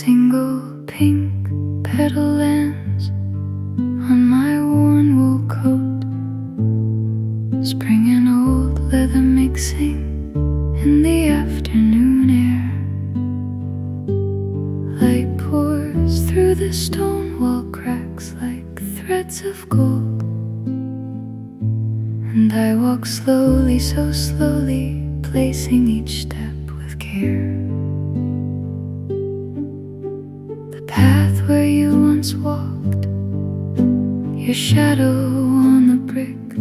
single pink petal lands on my worn wool coat. Spring and old leather mixing in the afternoon air. Light pours through the stone wall cracks like threads of gold. And I walk slowly, so slowly, placing each step with care. The path where you once walked, your shadow on the brick,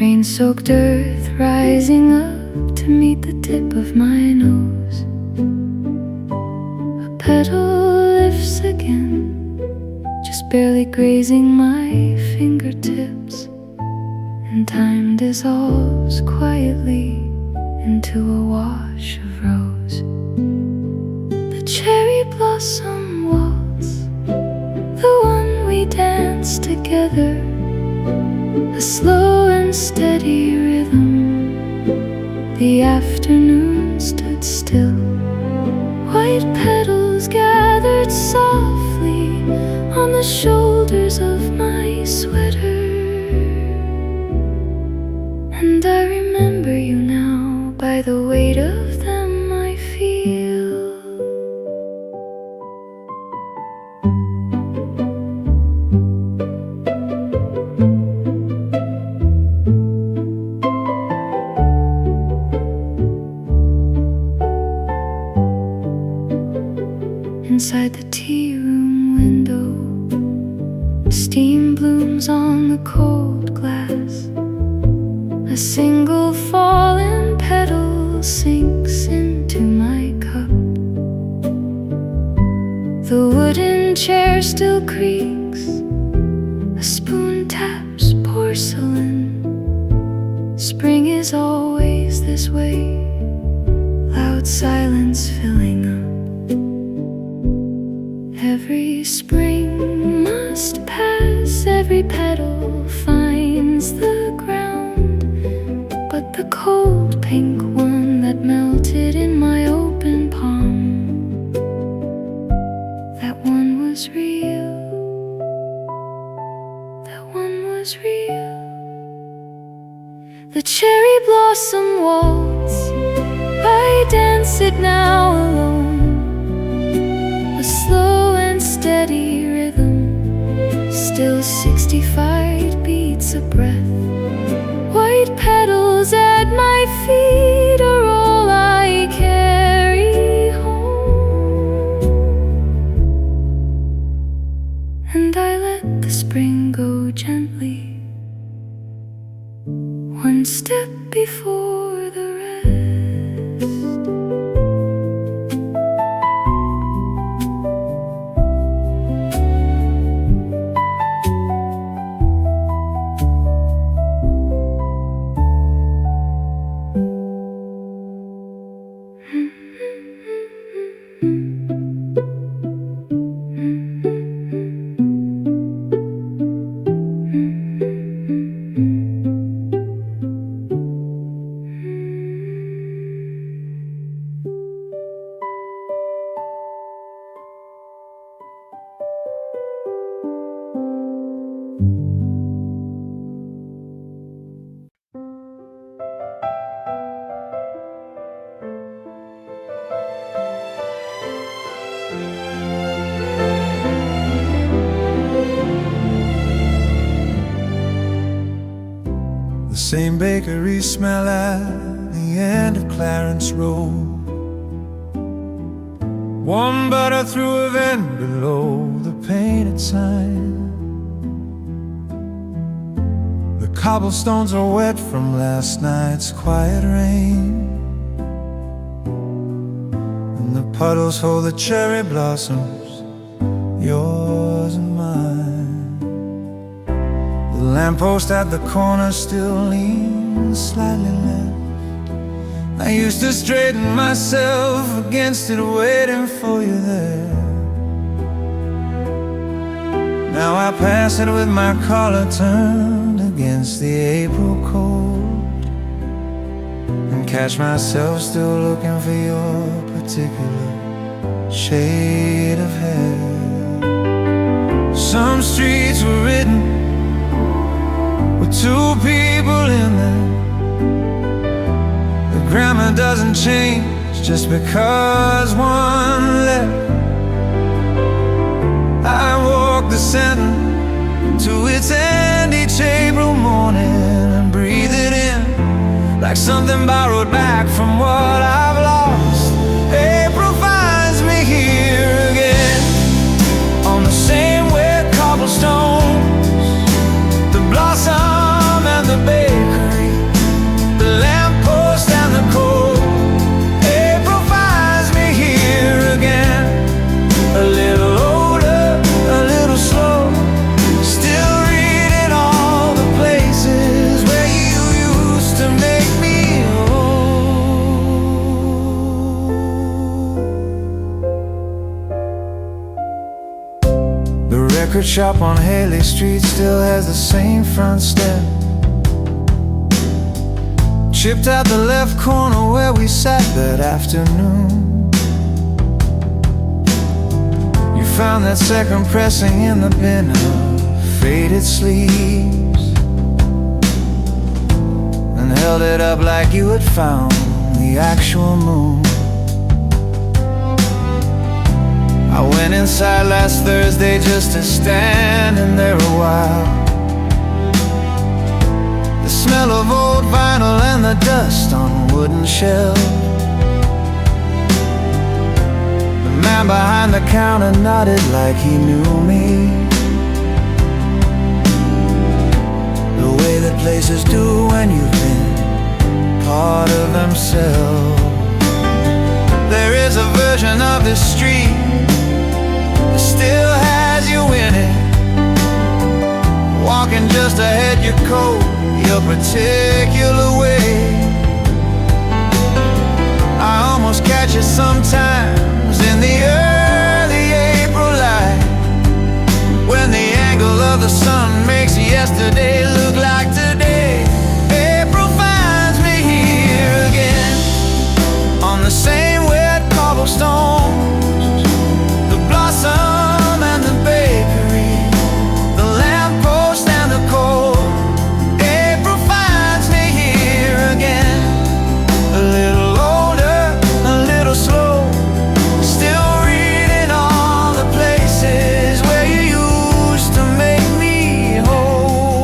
rain-soaked earth rising up to meet the tip of my nose. A petal lifts again, just barely grazing my fingertips, and time dissolves quietly into a wash of rose. The cherry blossom waltz, the one we danced together, a slow and steady rhythm. The afternoon stood still, white petals gathered softly on the shoulders of my sweater. And I remember you now, by the weight of them I feel. Inside the tea room window, steam blooms on the cold glass. A single fallen petal sinks into my cup. The wooden chair still creaks, a spoon taps porcelain. Spring is always this way, loud silence filling up. Every spring must pass, every petal finds the ground, but the cold pink one that melted in my open palm, that one was real, that one was real. The cherry blossom waltz, I dance it now alone, a slow and steady rhythm, still 65 beats a breath. White petals at my feet are all I carry home, and I let the spring go gently, one step before the rest. Same bakery smell at the end of Clarence Road. Warm butter through a vent below the painted sign. The cobblestones are wet from last night's quiet rain, and the puddles hold the cherry blossoms, yours and mine. The lamppost at the corner still leans slightly left. I used to straighten myself against it, waiting for you there. Now I pass it with my collar turned against the April cold, and catch myself still looking for your particular shade of hair. Some streets were written with two people in them. The grammar doesn't change just because one left. I walk the sentence to its end each April morning and breathe it in like something borrowed back from what I've lost. April finds me here again on the same wet cobblestones, the blossom and the bakery, the lamppost and the coal. April finds me here again, a little older, a little slow, still reading all the places where you used to make me whole. The record shop on Haley Street still has the same front step. Chipped out the left corner where we sat that afternoon. You found that second pressing in the bin of faded sleeves and held it up like you had found the actual moon. I went inside last Thursday just to stand in there a while. The smell of old vinyl and the dust on wooden shelves. The man behind the counter nodded like he knew me, the way that places do when you've been part of themselves. There is a version of this street that still has you in it, walking just ahead your coat your particular way. I almost catch it sometimes in the early April light, when the angle of the sun makes yesterday look like today. April finds me here again on the same wet cobblestones, the blossom and the bakery, the lamppost and the coal. April finds me here again, a little older, a little slow, still reading all the places where you used to make me whole.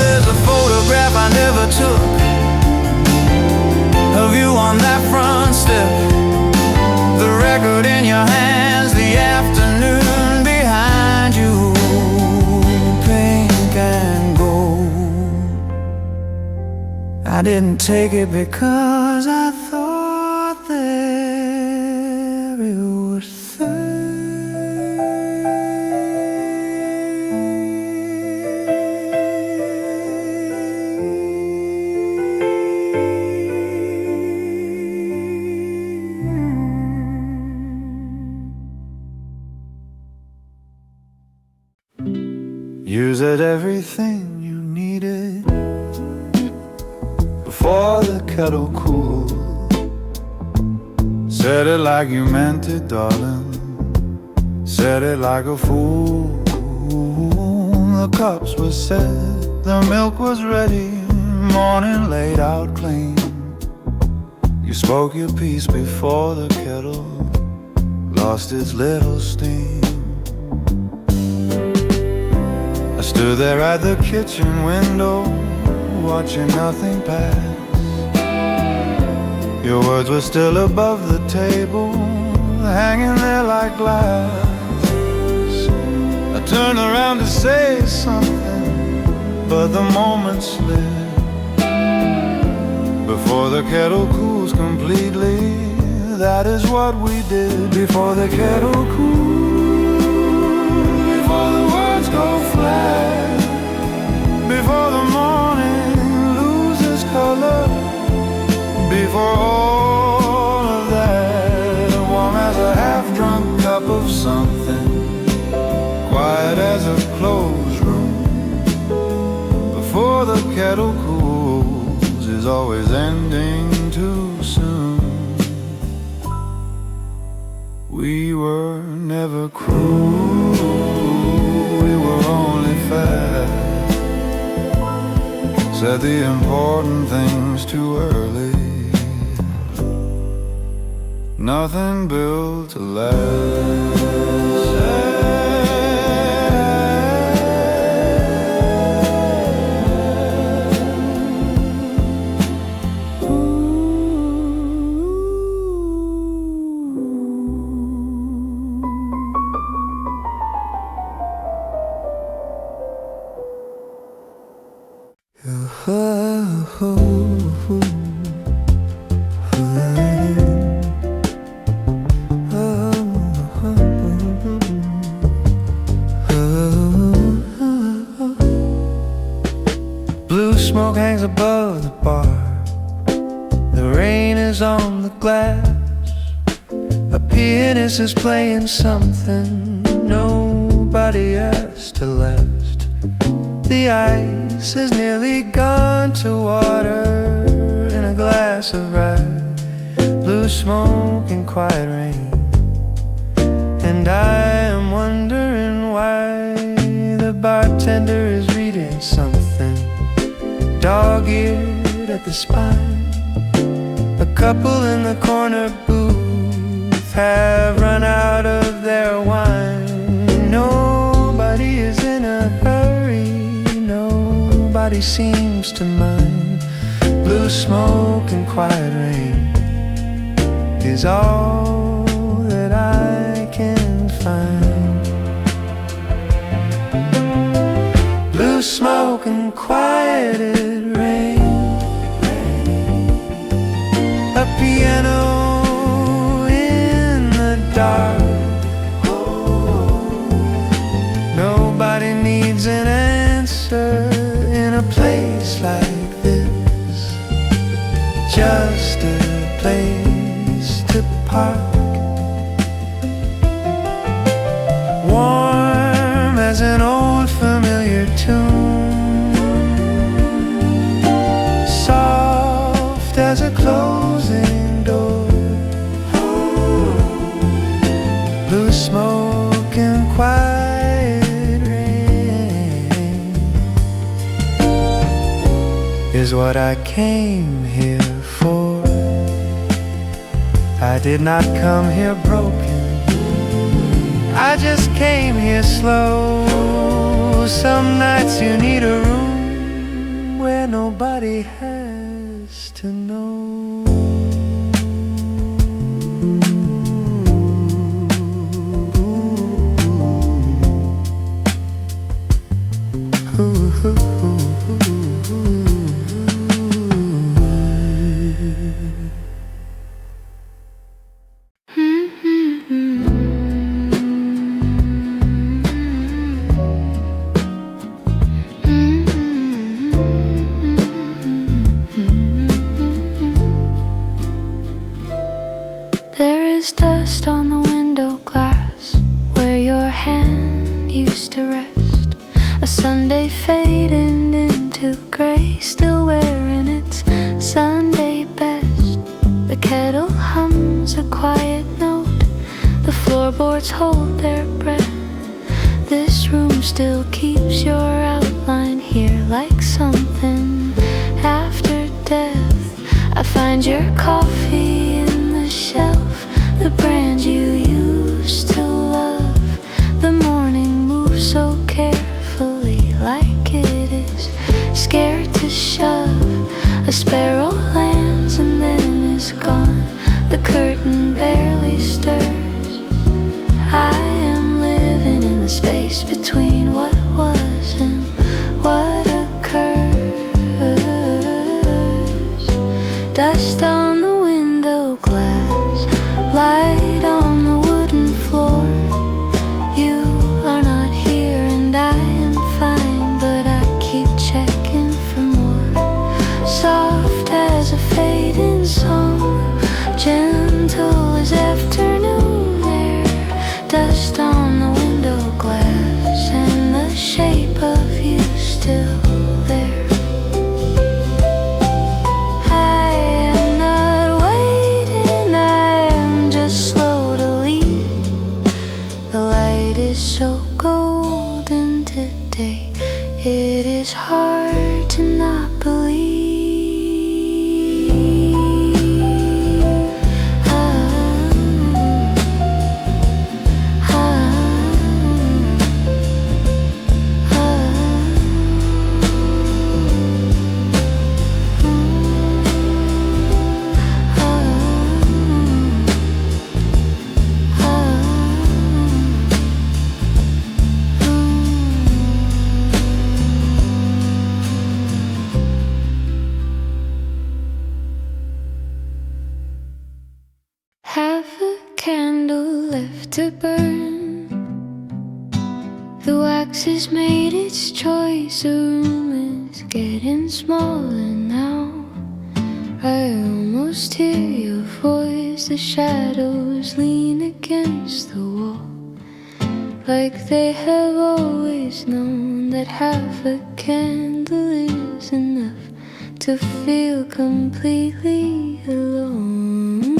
There's a photograph I never took of you on that front step, the record in your hands, the afternoon behind you, pink and gold. I didn't take it because I thought there it was You said everything you needed before the kettle cooled. Said it like you meant it, darling. Said it like a fool. The cups were set, the milk was ready, morning laid out clean. You spoke your piece before the kettle lost its little steam. I stood there at the kitchen window, watching nothing pass. Your words were still above the table, hanging there like glass. I turned around to say something, but the moment slipped. Before the kettle cools completely, that is what we did. Before the kettle cools, before the words go flat, before the morning loses color, before all of that, warm as a half-drunk cup of something, quiet as a closed room. Before the kettle cools is always in ending too soon. We were never cruel, we were only fair. Said the important things too early. Nothing built to last. Blue smoke hangs above the bar. The rain is on the glass. A pianist is playing something nobody asked to last. The ice is nearly gone to water in a glass of rye. Blue smoke and quiet rain. And I am wondering why the bartender is reading something dog-eared at the spine. A couple in the corner booth have run out of their wine. Nobody is in a hurry, nobody seems to mind. Blue smoke and quiet rain is all that I can find. Blue smoke and quieted rain. A piano in the dark. Nobody needs an answer in a place like this. Just a place to park. Warm as an old familiar tune, soft as a closing door. Blue smoke and quiet rain is what I came here for. I did not come here broken, I just came here slow. Some nights you need a room where nobody has to know. There is dust on the window glass where your hand used to rest. A Sunday fading into gray, still wearing its Sunday best. The kettle hums a quiet note, the floorboards hold their breath. This room still keeps your outline here like something after death. I find your coffee in the shelf, the brand you used to love. The morning moves so carefully, like it is scared to shove. A sparrow lands and then is gone. The curtain barely stirs. I am living in the space between what was and what occurs. Dust on the window glass, light on the wooden floor. You are not here and I am fine, but I keep checking for more. Soft as a fading song, gentle as afternoon air. Dust on the window glass and the shape of you still there. I left to burn. The wax has made its choice. The room is getting smaller now. I almost hear your voice. The shadows lean against the wall, like they have always known that half a candle is enough to feel completely alone.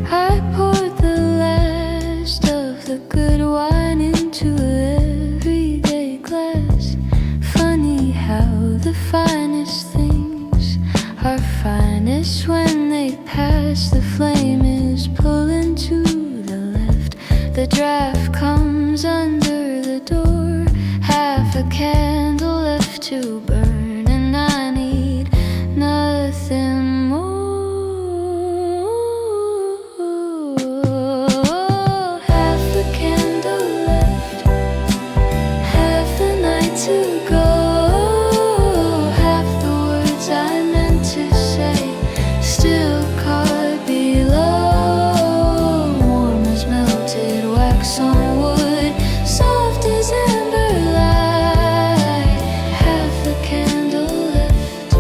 I poured the last of the good wine into an everyday glass. Funny how the finest things are finest when they pass. The flame is pulling to the left. The draft comes under the door. Half a candle left to burn, and I need nothing more. Half a candle left, half the night to go. Half the words I meant to say still caught below. Warm as melted wax on wood, soft as amber light. Half a candle left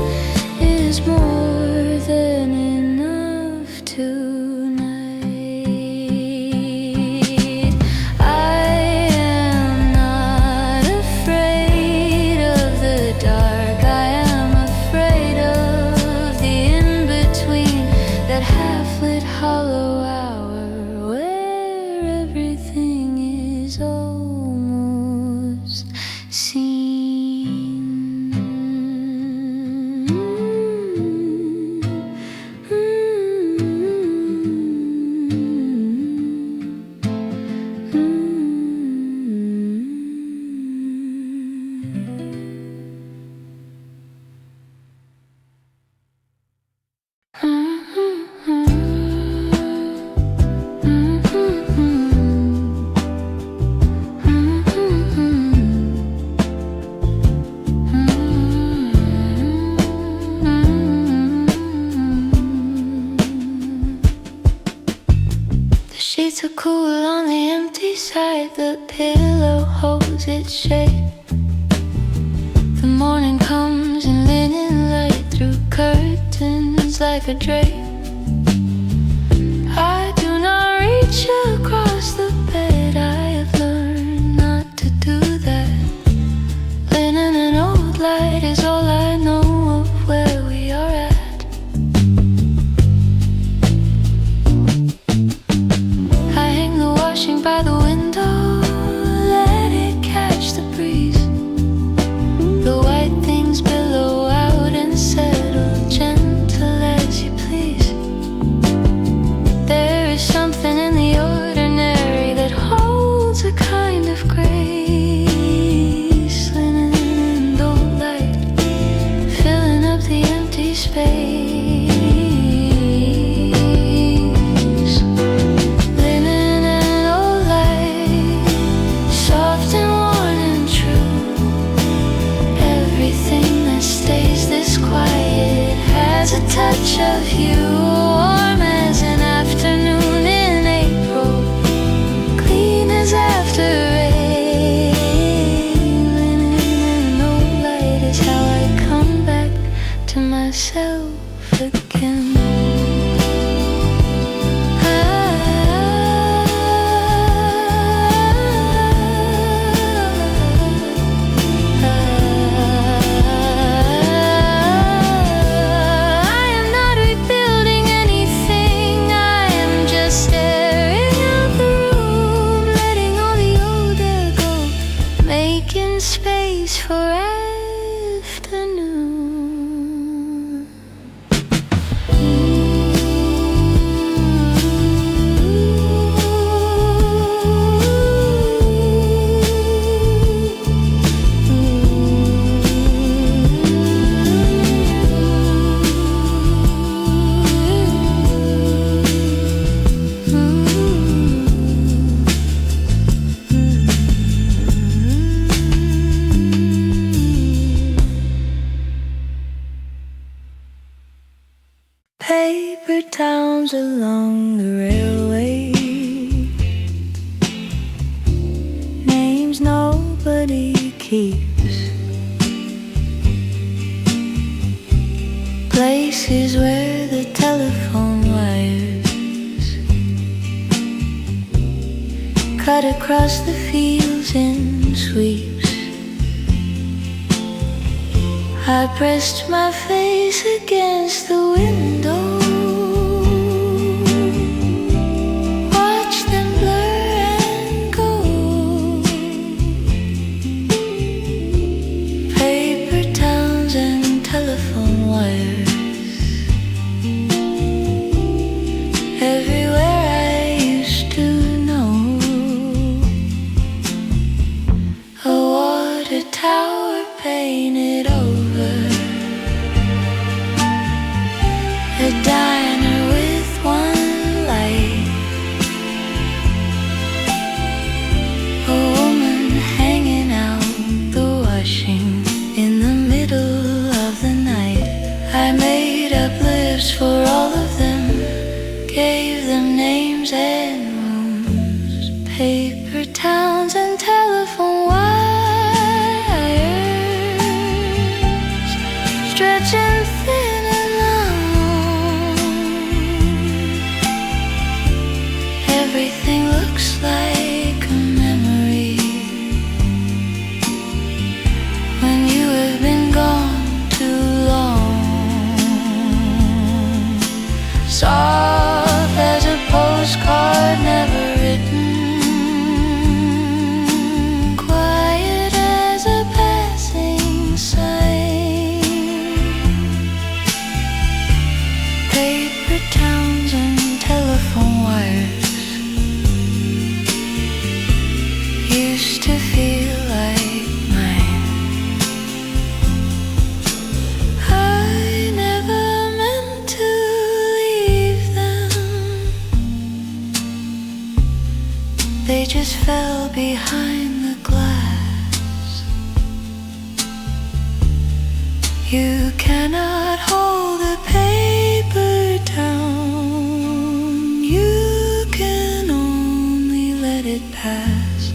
is more than enough tonight. I am not afraid of the dark. I am afraid of the in-between, that half-lit hollow hour where everything is almost seen. The sheets are cool on the empty side. The pillow holds its shape. The morning comes in linen light through curtains like a drape. I do not reach across the bed. I have learned not to do that. Linen and old light is all I know of where we are at. I hang the washing by the window, let it catch the breeze. The white things billow out and settle, gentle as you please. There is something in the ordinary that holds a kind of grace. Linen and old light filling up the empty space. Linen and old light keeps. Places where the telephone wires cut across the fields in sweeps. I pressed my face against the window, watched them blur and go. Paper towns and telephone wires everywhere I used to know. A water tower painted over, a diner with one light, a woman hanging out the washing in the middle of the night. I made up lists for all of them, gave them names and rooms, paper towns and telephone wires, stretching thin and long. Everything looks like a memory when you have been gone too long. Soft as a postcard never written, quiet as a passing sign. Paper towns and telephone wires used to feel like mine. I never meant to leave them, they just fell behind the glass. You cannot hold a paper down, you can only let it pass.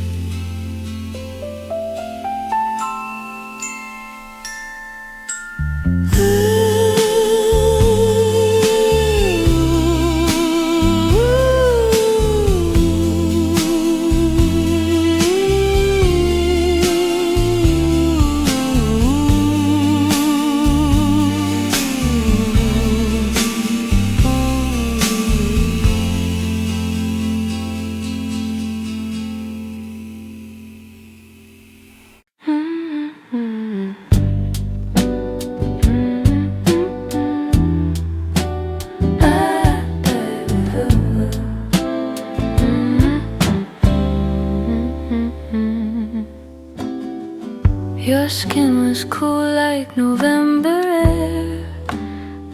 Your skin was cool like November air,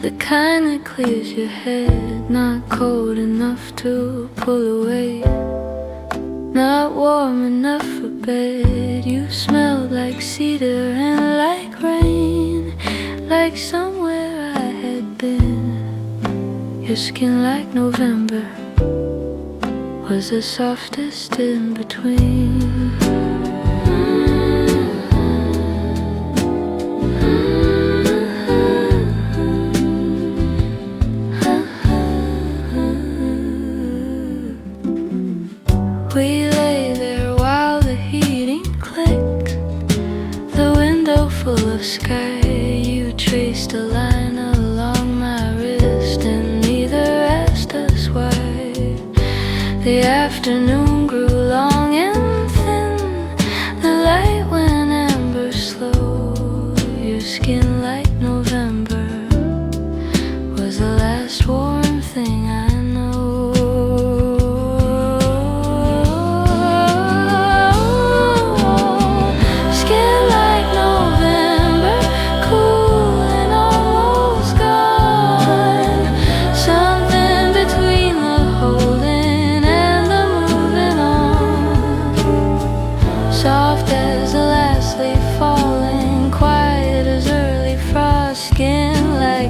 the kind that clears your head, not cold enough to pull away, not warm enough for bed. You smelled like cedar and like rain, like somewhere I had been. Your skin like November was the softest in between. We lay there while the heating clicked, the window full of sky. You traced a line along my wrist and neither asked us why. The afternoon grew long and thin, the light went amber slow. Your skin like November was the last warm thing I know.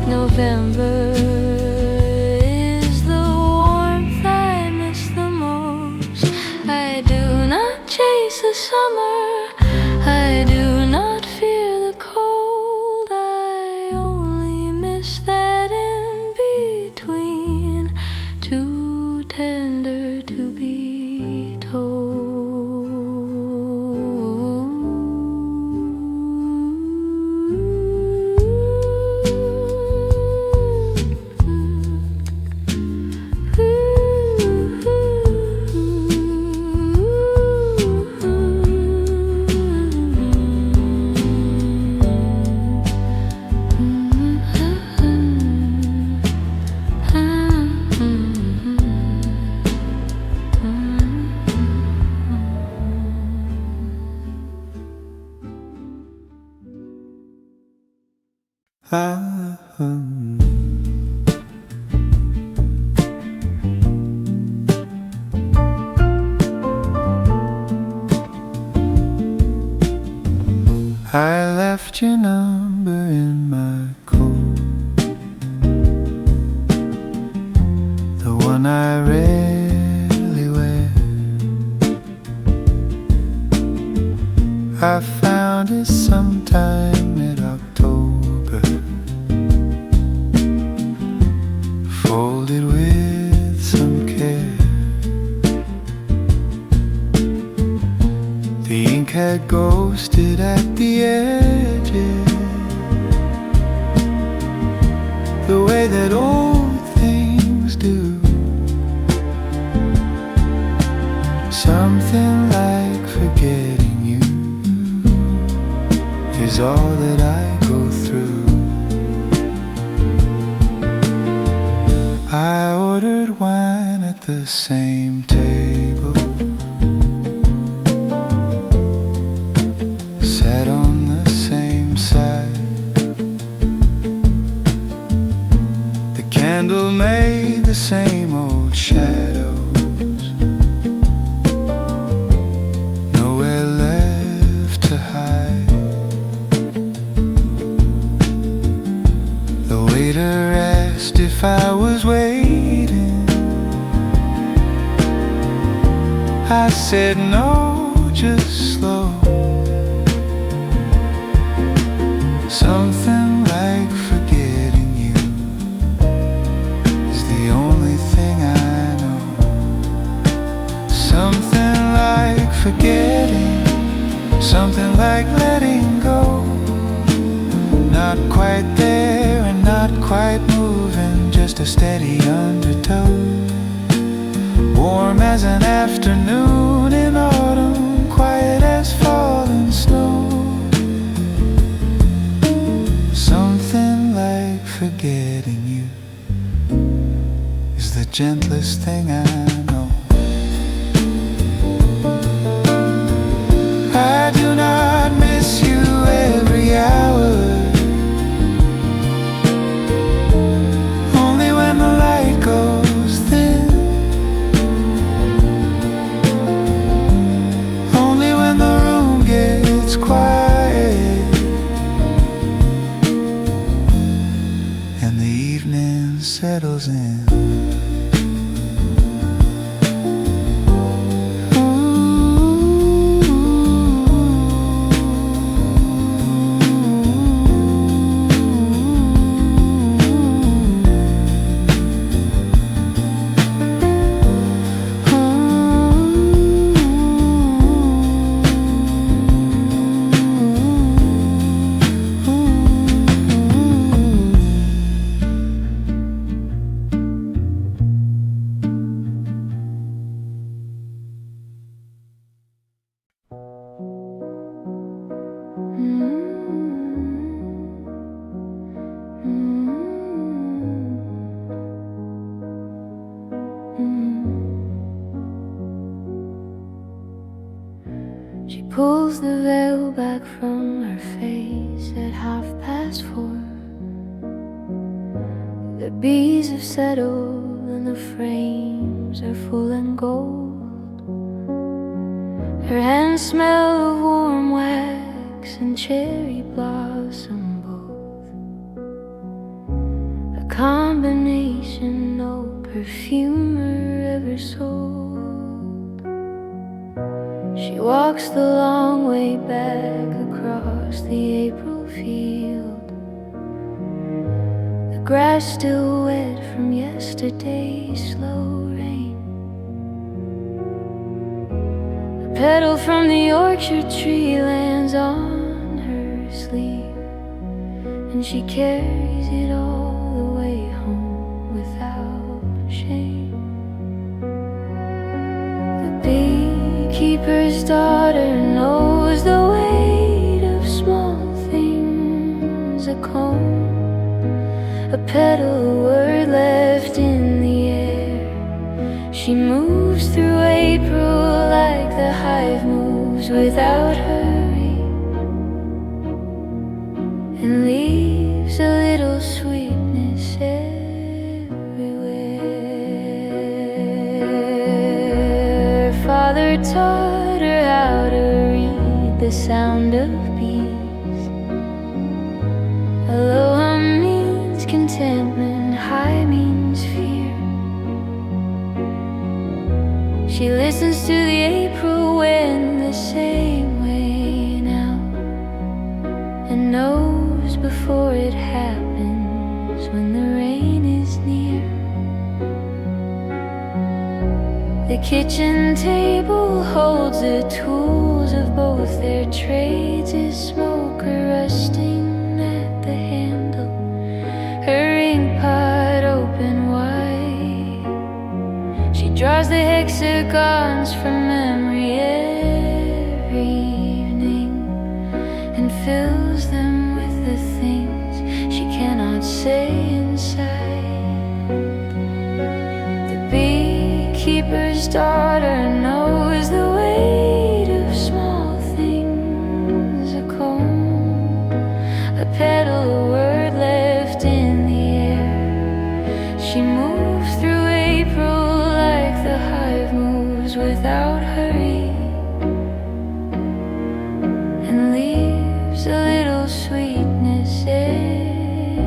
November is the warmth I miss the most. I do not chase the summer, I do were to be told. I left your number in my coat, the one I rarely wear. I found it sometime mid-October, folded with some care. The ink had ghosted at the edges, the way that old things do. Something like forgetting you is all that I go through. I ordered wine at the same table, sat on the same side. The candle made the same old shadows, nowhere left to hide. The waiter asked if I was waiting. I said no, just slow. Something like forgetting you is the only thing I know. Something like forgetting, something like letting go. Not quite there and not quite moving, just a steady undertow. Warm as an afternoon in autumn, quiet as falling snow. Something like forgetting you is the gentlest thing I know. I do not miss you every hour, only when the light goes thin, only when the room gets quiet and the evening settles in. She pulls the veil back from her face at 4:30. The bees have settled and the frames are full and gold. Her hands smell of warm wax and cherry blossom both, a combination no perfumer ever sold. She walks the long way back across the April field, the grass still wet from yesterday's slow rain. petal from the orchard tree lands on her sleeve, and she carries it all the way home without shame. The beekeeper's daughter knows the weight of small things, a comb, a petal, a word left in the air. She moves through April like the hive moves without hurry, and leaves a little sweetness everywhere. Father taught her how to read the sound of bees. Aloha means contentment, high means fear. She listens to the April wind the same way now, and knows before it happens when the rain is near. The kitchen table holds the tools of both their trades, his smoker rusting at the handle, her ink pot open wide. She draws the hexagons from memory every evening, and fills them with the things she cannot say inside. The beekeeper's daughter knows the weight of small things, a comb, a petal, a word left in the air. She moves through April like the hive moves without hurry, and leaves a little sweetness everywhere.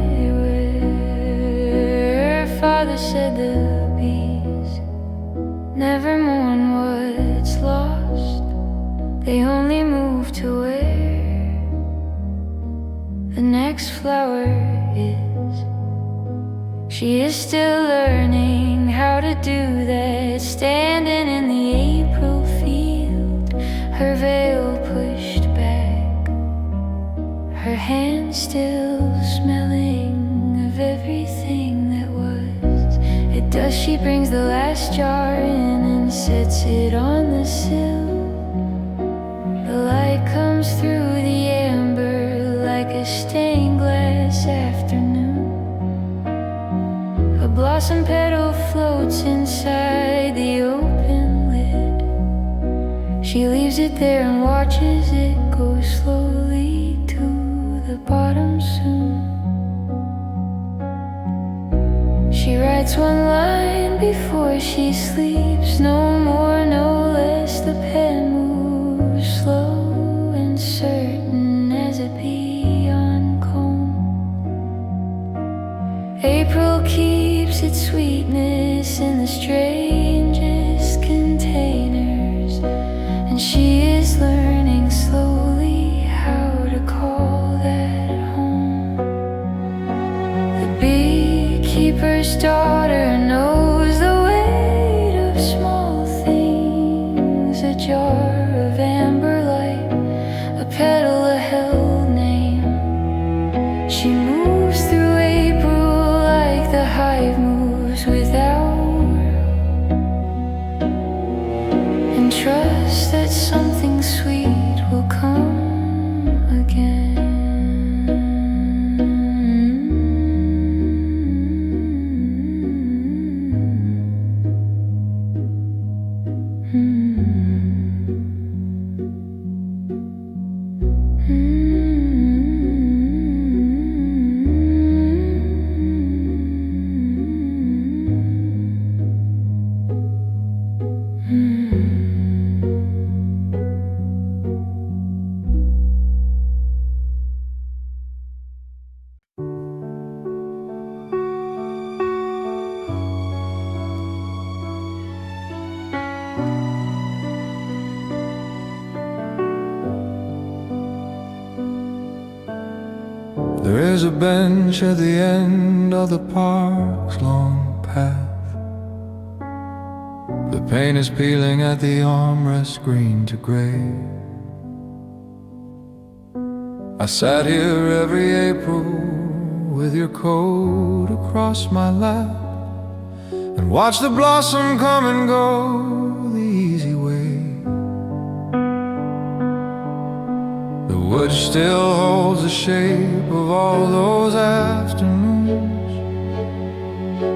Her father said the bees never mourn what's lost, they only move to where the next flower is. She is still learning how to do that, standing in the April field, her veil pushed back, her hand still smelling of everything that was. At dusk she brings the last jar in and sets it on the sill. The light comes through the amber like a stained glass afternoon. A blossom petal floats inside the open lid. She leaves it there and watches it go slowly to the bottom soon. She writes one line before she sleeps, no more, no less. The pen moves slow and certain as a bee on comb. April keeps its sweetness in the strangest containers, and she is learning slowly how to call that home. The beekeeper's daughter knows the weight of small things, a jar of amber light, a petal, a held name. She moves through April like the hive moves without, and trust that something sweet will come again. There is a bench at the end of the park's long path. The The paint is peeling at the armrest, green to gray. I sat here every April with your coat across my lap and watched the blossom come and go the easy way. The wood still holds the shape of all those afternoons,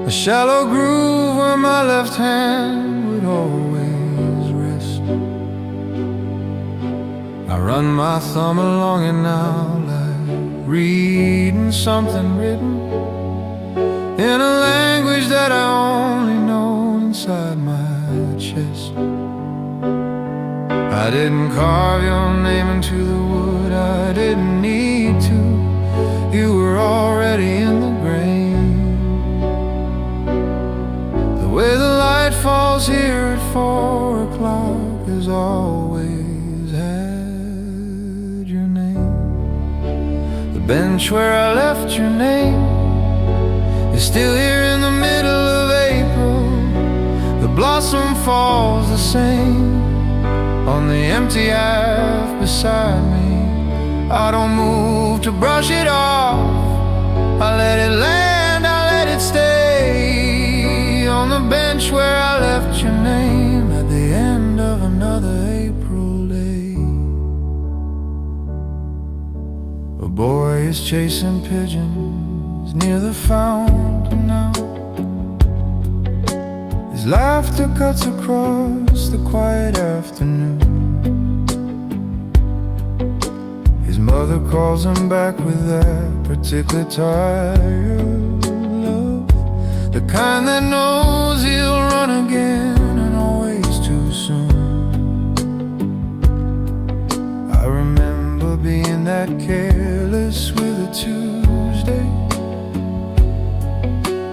a shallow groove where my left hand would always rest. I run my thumb along it now like reading something written in a language that I only know inside my chest. I didn't carve your name into the wood, I didn't need to. You were already in the grain. The way the light falls here at 4 o'clock has always had your name. The bench where I left your name is still here in the middle of April. The blossom falls the same on the empty half beside me. I don't move to brush it off, I let it land, I let it stay on the bench where I left your name at the end of another April day. A boy is chasing pigeons near the fountain now. His laughter cuts across the quiet afternoon. His mother calls him back with that particular tired love, the kind that knows he'll run again and always too soon. I remember being that careless with a Tuesday,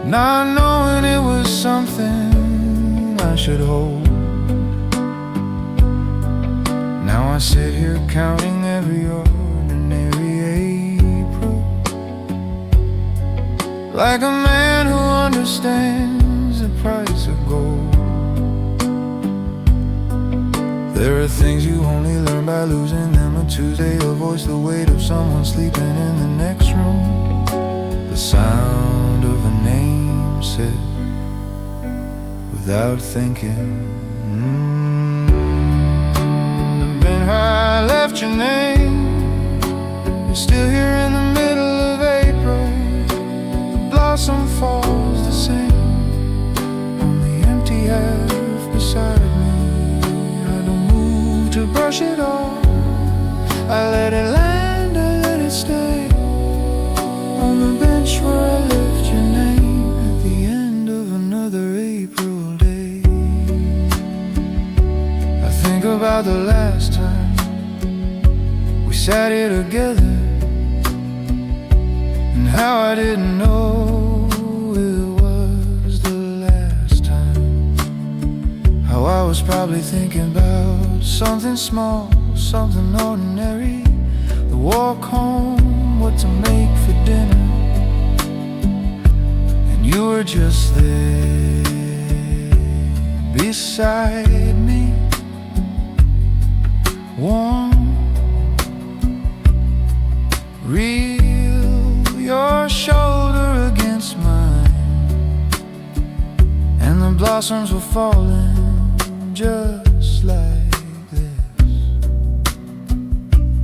not knowing it was something I should hold. Now I sit here counting every ordinary April, like a man who understands the price of gold. There are things you only learn by losing them. A Tuesday will voice the weight of someone sleeping in the next room, the sound of a name said without thinking. The bench where I left your name is still here in the middle of April. The blossom falls the same on the empty half beside me. I don't move to brush it off, I let it land, I let it stay on the bench where I left your name at the end of another April day. I think about the last time we sat here together and how I didn't know it was the last time. How I was probably thinking about something small, something ordinary, the walk home, what to make for dinner. You were just there beside me, warm, real, your shoulder against mine, and the blossoms were falling just like this,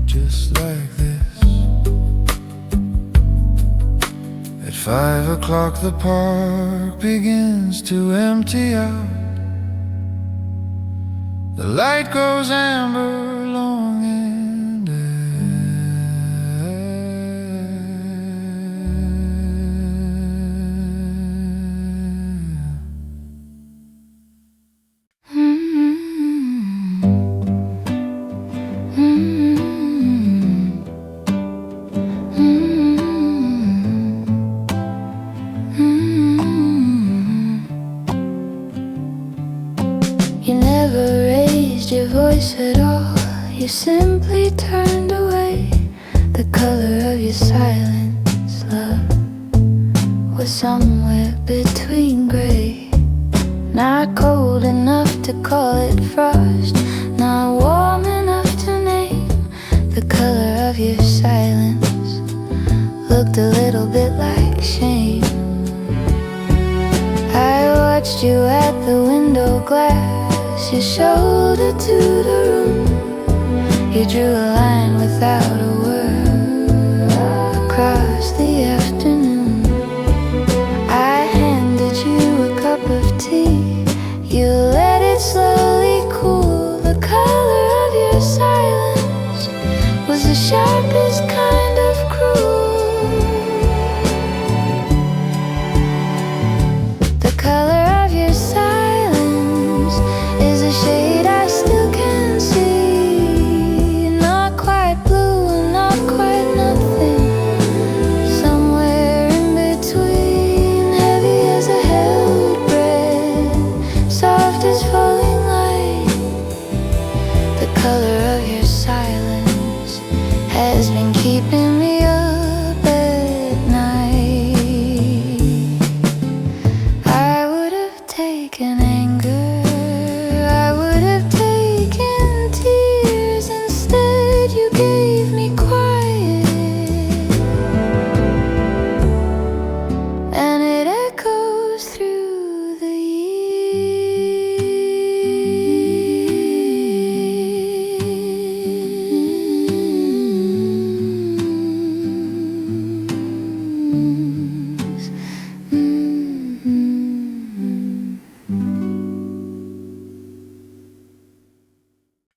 just like this. At 5 o'clock the park begins to empty out. The light goes amber long and You never raised your voice at all, you simply turned away. The color of your silence, love, was somewhere between gray. Not cold enough to call it frost, not warm enough to name the color of your silence. Looked a little bit like shame. I watched you at the window glass, your shoulder to the room. You drew a line without a word across the afternoon. I handed you a cup of tea. You let it slowly cool. The color of your silence was the sharpest kind of cruel. The color of your silence is a shade I still can see. Not quite blue and not quite nothing. Somewhere in between, heavy as a held breath, soft as falling light. The color of your silence has been keeping me up at night. I would have taken anger, I would have taken tears. Instead you gave me quiet, and it echoes through the years.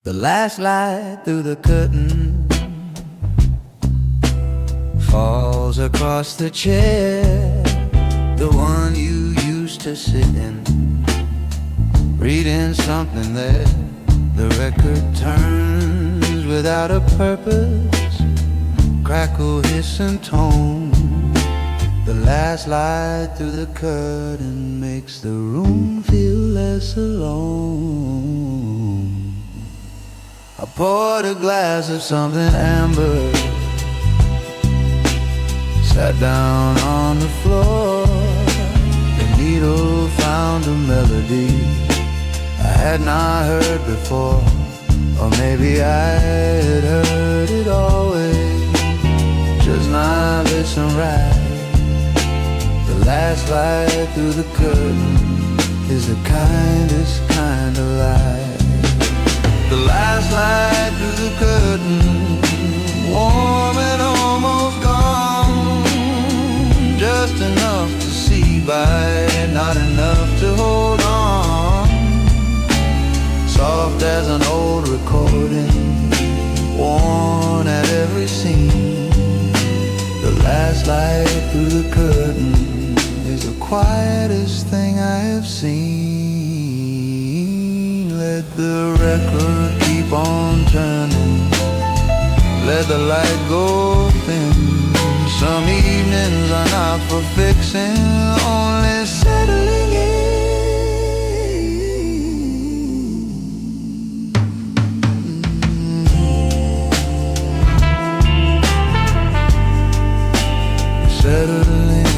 The last light through the curtain falls across the chair, the one you used to sit in, reading something there. The record turns without a purpose, crackle, hiss and tone. The last light through the curtain makes the room feel less alone. I poured a glass of something amber, sat down on the floor. The needle found a melody I had not heard before, or maybe I had heard it always, just not listen right. The last light through the curtain is the kindest kind of light. The last light through the curtain, warm and almost gone, just enough to see by, not enough to hold on. Soft as an old recording, worn at every seam. The last light through the curtain is the quietest thing I have seen. Let the record keep on turning, let the light go thin. Some evenings are not for fixing, only settling in. Settling in.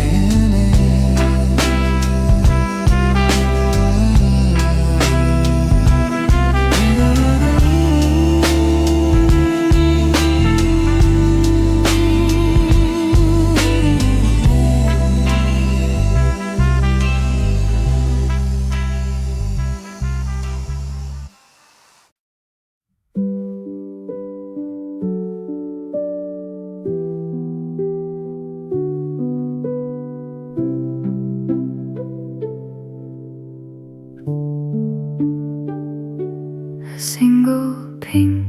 A single pink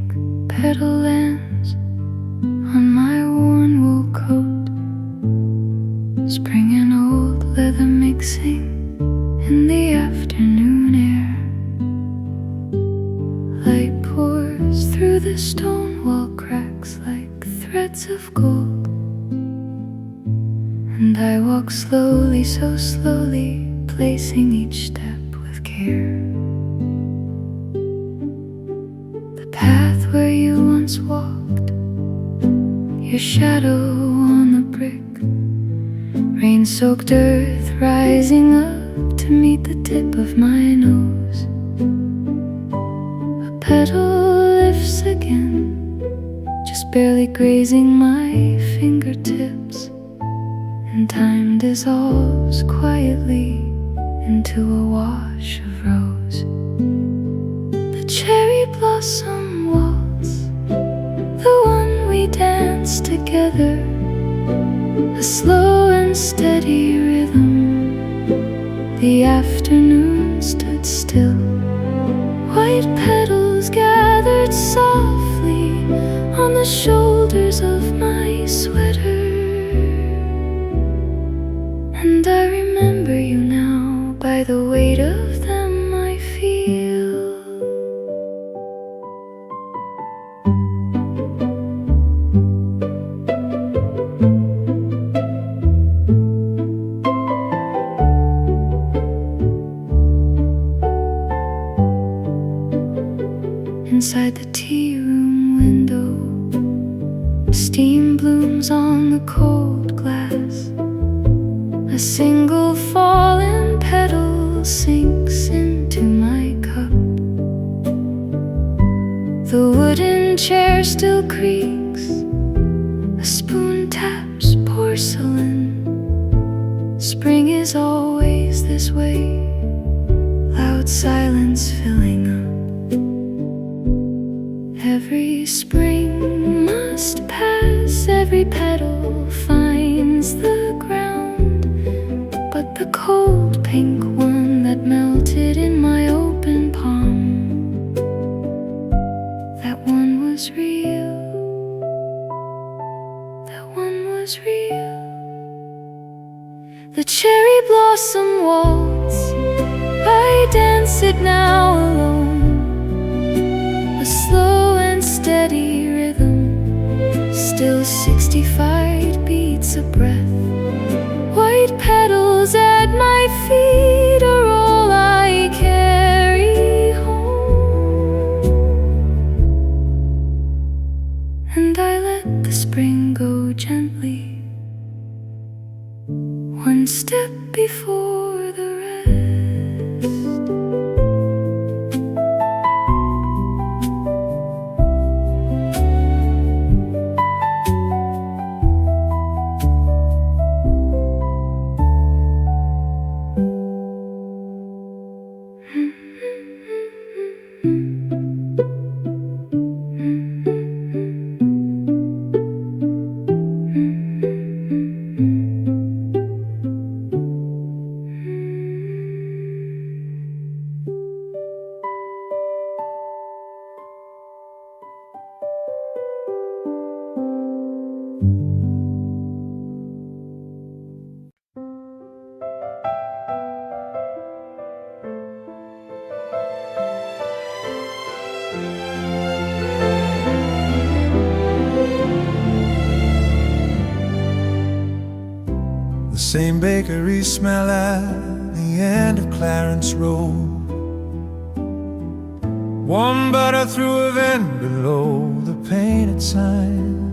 petal lands on my worn wool coat. Spring and old leather mixing in the afternoon air. Light pours through the stone wall cracks like threads of gold. And I walk slowly, so slowly, placing each step with care. The path where you once walked, your shadow on the brick, rain-soaked earth rising up to to meet the tip of my nose. A petal lifts again, just barely grazing my fingertips, and time dissolves quietly into a wash of rose. The cherry blossom waltz, the one we danced together, a slow and steady rhythm. The afternoon stood still, white petals gathered softly on the shoulders of my sweater. And I remember you now by the weight of them I feel. Inside the tea room window, steam blooms on the cold glass. A single fallen petal sinks into my cup. The wooden chair still creaks, a spoon taps porcelain. Spring is always this way, loud silence filling up. Every spring must pass, every petal finds the ground, but the cold pink one that melted in my open palm, that one was real, that one was real. The cherry blossom waltz, I dance it now alone, a slow and steady rhythm, still 65 beats a breath. White petals at my feet are all I carry home, and I let the spring go gently, one step before the rest. The same bakery smell at the end of Clarence Road. Warm butter through a vent below the painted sign.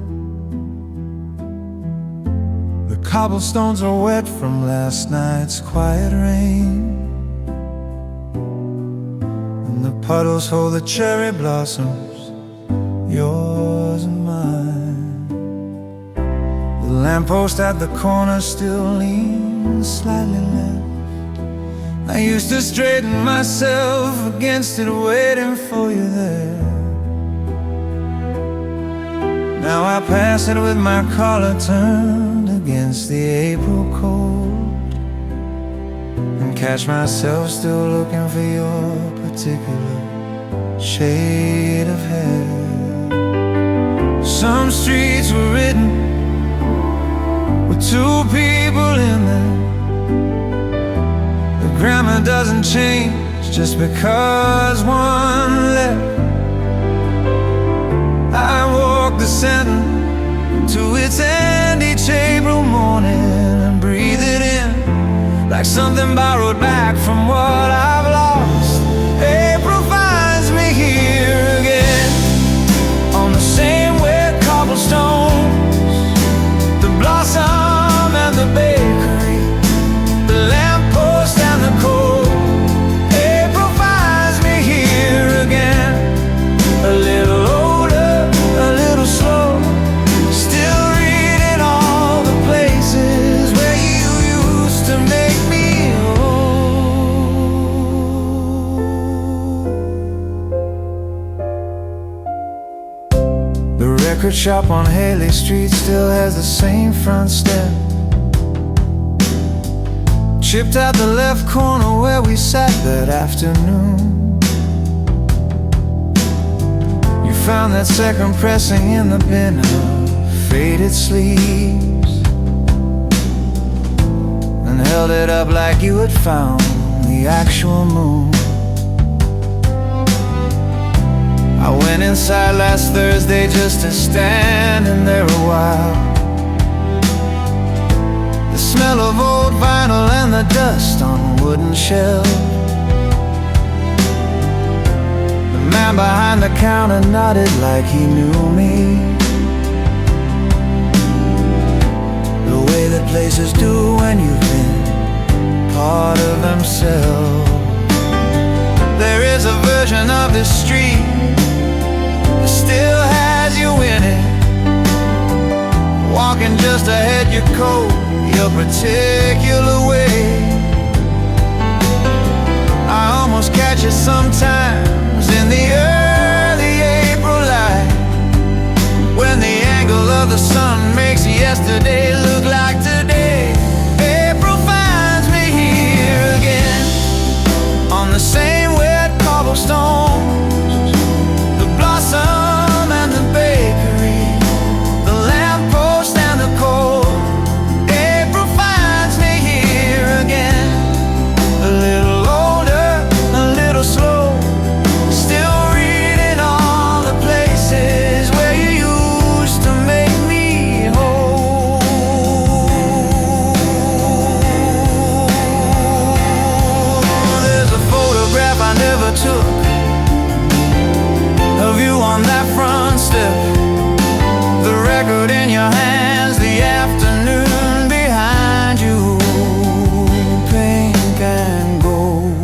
The cobblestones are wet from last night's quiet rain, and the puddles hold the cherry blossoms, yours and mine. The lamppost at the corner still leans slightly left. I used to straighten myself against it, waiting for you there. Now I pass it with my collar turned against the April cold, and catch myself still looking for your particular shade of hair. Some streets were written with two people in them. The grammar doesn't change just because one left. I walk the sentence to its end each April morning and breathe it in like something borrowed back from what I've lost. April finds me here again on the same wet cobblestones, the blossom and the bakery, the lamppost and the cold. record shop on Haley Street still has the same front step. Chipped out the left corner where we sat that afternoon. You found that second pressing in the bin of faded sleeves and held it up like you had found the actual moon. I went inside last Thursday just to stand in there a while. The smell of old vinyl and the dust on a wooden shelf. The man behind the counter nodded like he knew me, the way that places do when you've been part of themselves. There is a version of this street that still has you in it, walking just ahead your coat, your particular way. I almost catch it sometimes in the early April light, when the angle of the sun makes yesterday look like today. April finds me here again, on the same wet cobblestone, the blossom and the bakery, the lamppost and the coal. April finds me here again, a little older, a little slow, still reading all the places where you used to make me whole. There's a photograph I never took of you on that front step, the record in your hands, the afternoon behind you, pink and gold.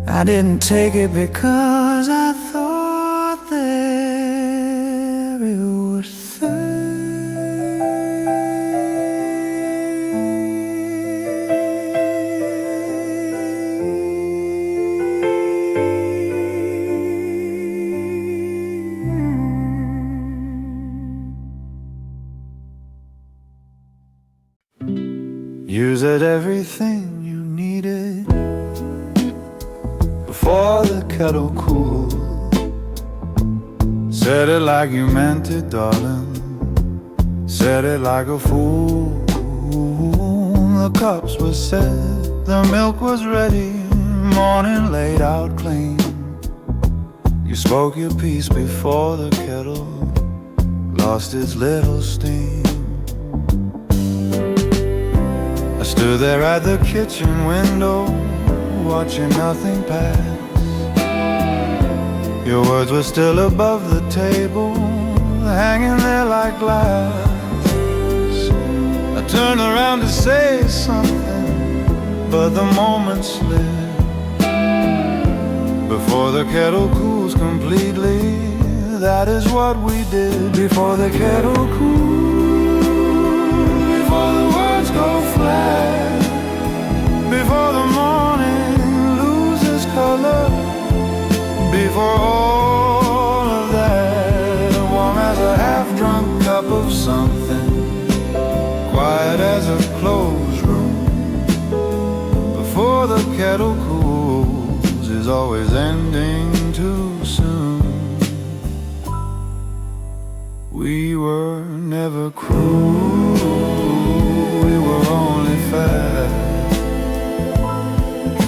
I didn't take it because I thought there it was there. You said everything you needed before the kettle cooled. Said it like you meant it, darling. Said it like a fool. The cups were set, the milk was ready, morning laid out clean. You spoke your piece before the kettle lost its little steam. I stood there at the kitchen window, watching nothing pass. Your words were still above the table, hanging there like glass. I turned around to say something, but the moment slipped. Before the kettle cools completely, that is what we did. Before the kettle cools, before the words go flat, before the morning loses color, before all of that, warm as a half-drunk cup of something, quiet as a closed room. Before the kettle cools is always ending too soon. We were never cruel, we were only fair.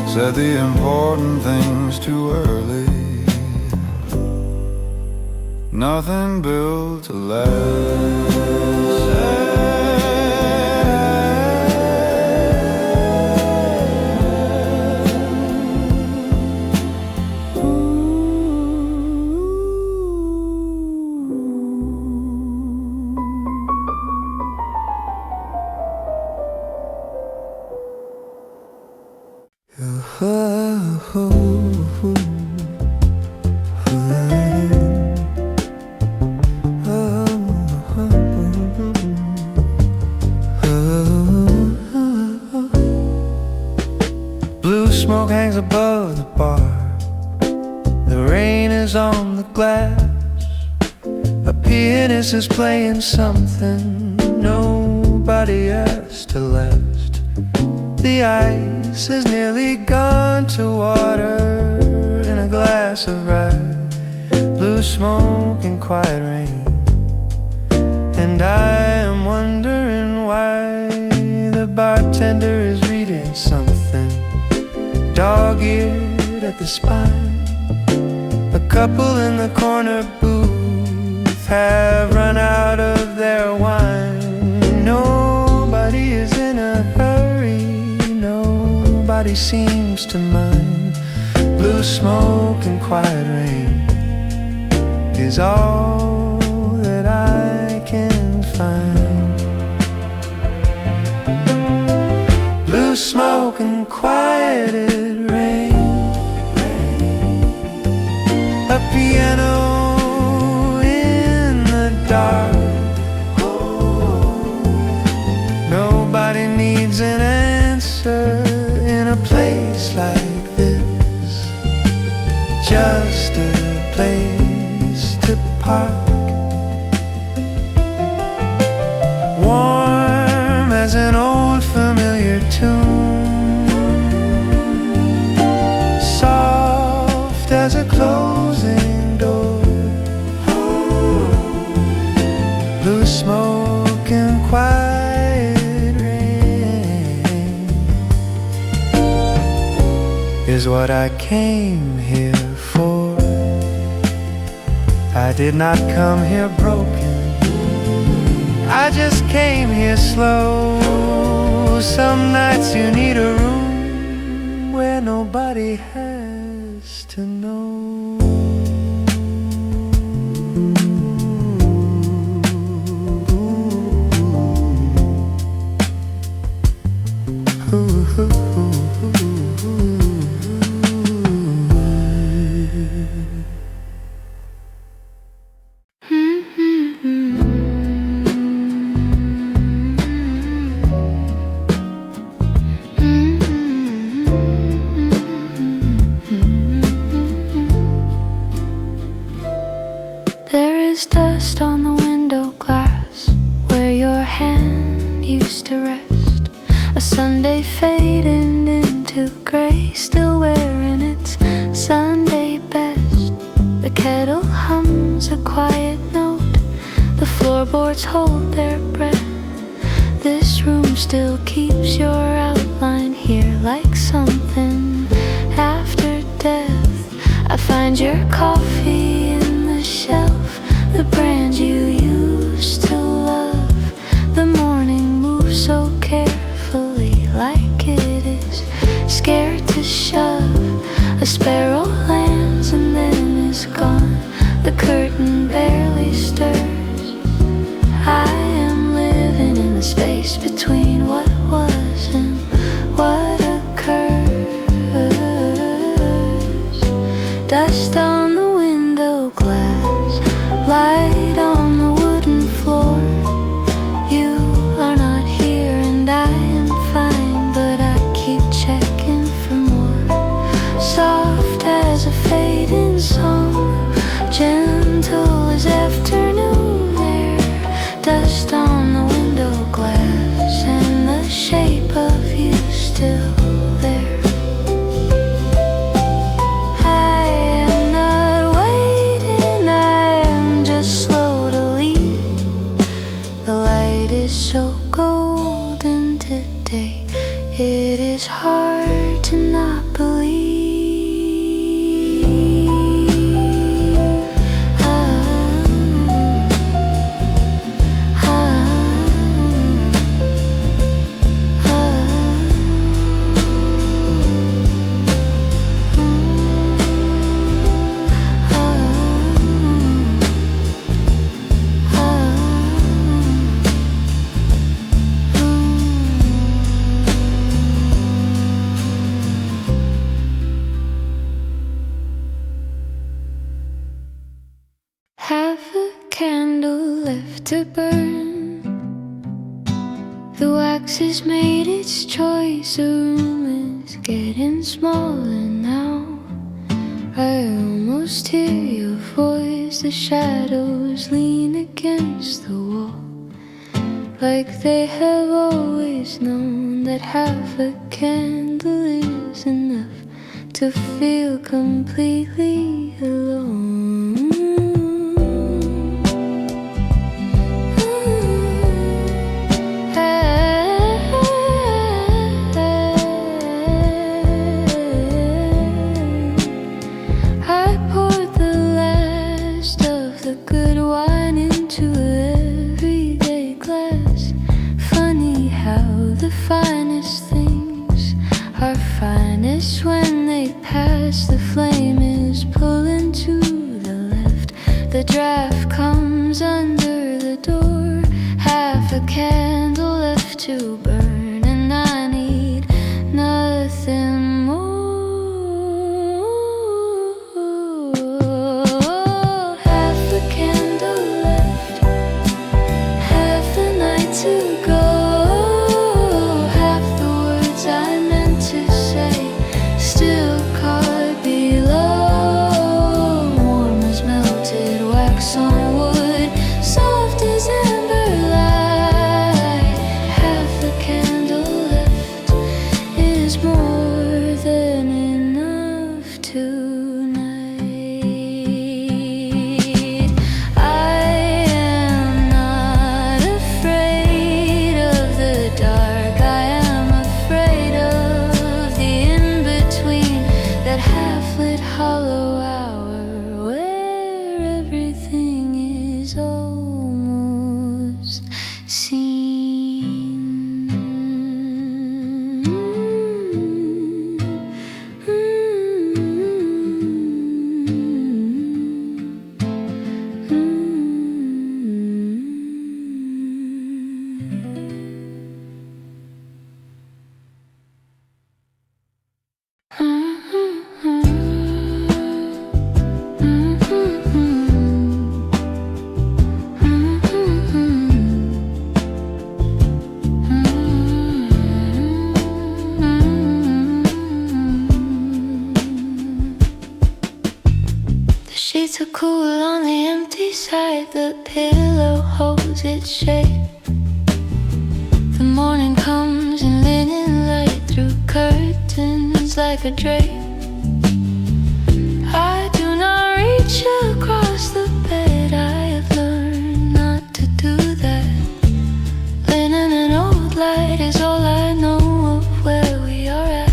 Said the important things too early. Nothing built to last. Blue smoke hangs above the bar. The rain is on the glass. pianist is playing something nobody asked to last. The ice is nearly gone to water in a glass of rye. Blue smoke and quiet rain. And I am wondering why the bartender is reading something dog-eared at the spine. A couple in the corner booth have run out of their wine. Nobody is in a hurry, nobody seems to mind. Blue smoke and quiet rain is all that I can find. Blue smoke and quieted rain. A piano in the dark. Nobody needs an answer in a place like this. Just a place to park. Warm as an old familiar tune, soft as a closing door. Blue smoke and quiet rain is what I came here for. I did not come here broken, I just came here slow. Some nights you need a room where nobody has to know. Dust on the window glass where your hand used to rest. A Sunday fading into gray, still wearing its Sunday best. The kettle hums a quiet note, the floorboards hold their breath. This room still keeps your outline here like something after death. I find your coffee in the shelf, the brand you used to love. The morning moves so carefully, like it is scared to shove. A sparrow lands and then is gone. The curtain barely stirs. I am living in the space between what was and what occurs. Dust on the window glass, light on the wooden floor. You are not here and I am fine, but I keep checking for more. Soft as a fading song, gentle as afternoon air. Dust on the window glass and the shape of you still there. So golden today, it is hard to not believe. Have a candle left to burn. The wax has made its choice. The room is getting smaller now. I almost hear your voice. The shadows lean against the wall, like they have always known that half a candle is enough to feel completely alone. I poured the last of the good wine into everyday glass. Funny how the finest things are finest when they pass. The flame is pulling to the left. The draft comes under the door. Half a candle left to burn, and I need nothing more. Half a candle left, half the night to go. Half the words I meant to say still caught below. Warm as melted wax on wood, soft as amber light. Half a candle left is more than enough tonight. I am not afraid of the dark. I am afraid of the in-between, that half-lit hollow hour where everything is almost seen. The sheets are cool on the empty side. The pillow holds its shade. The morning comes in linen light through curtains like a drape. I do not reach across the bed. I have learned not to do that. Linen and old light is all I know of where we are at.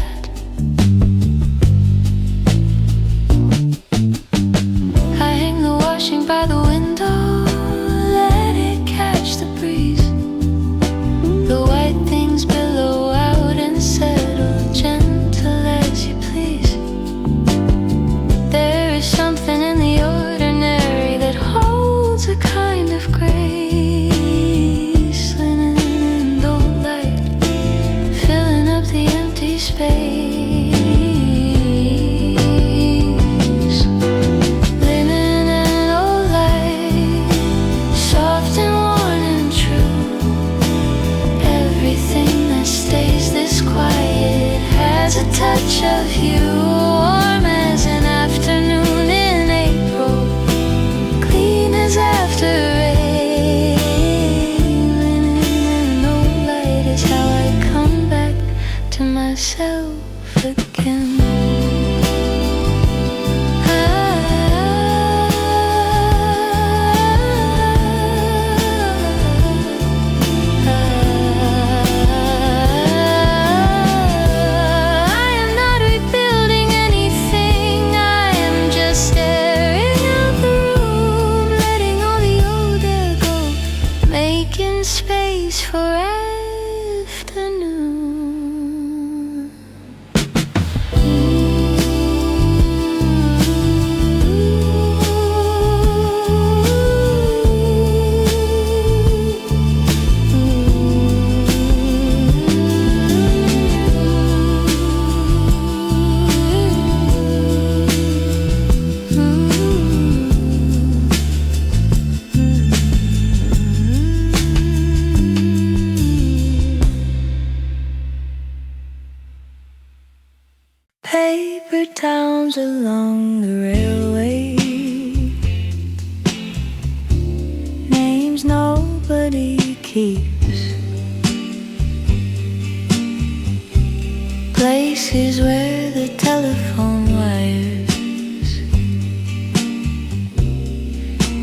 I hang the washing by the window, let it catch the breeze. The white things billow out and settle gentle as you please. There is something in the ordinary that holds a kind of grace. Linen and old light filling up the empty space. Linen and old light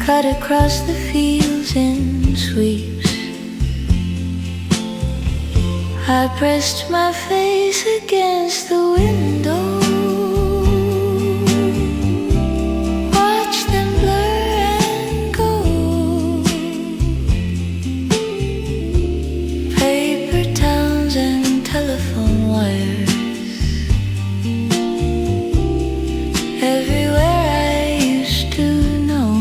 cut across the fields in sweeps. I pressed my face against the window, watched them blur and go. Paper towns and telephone wires everywhere I used to know.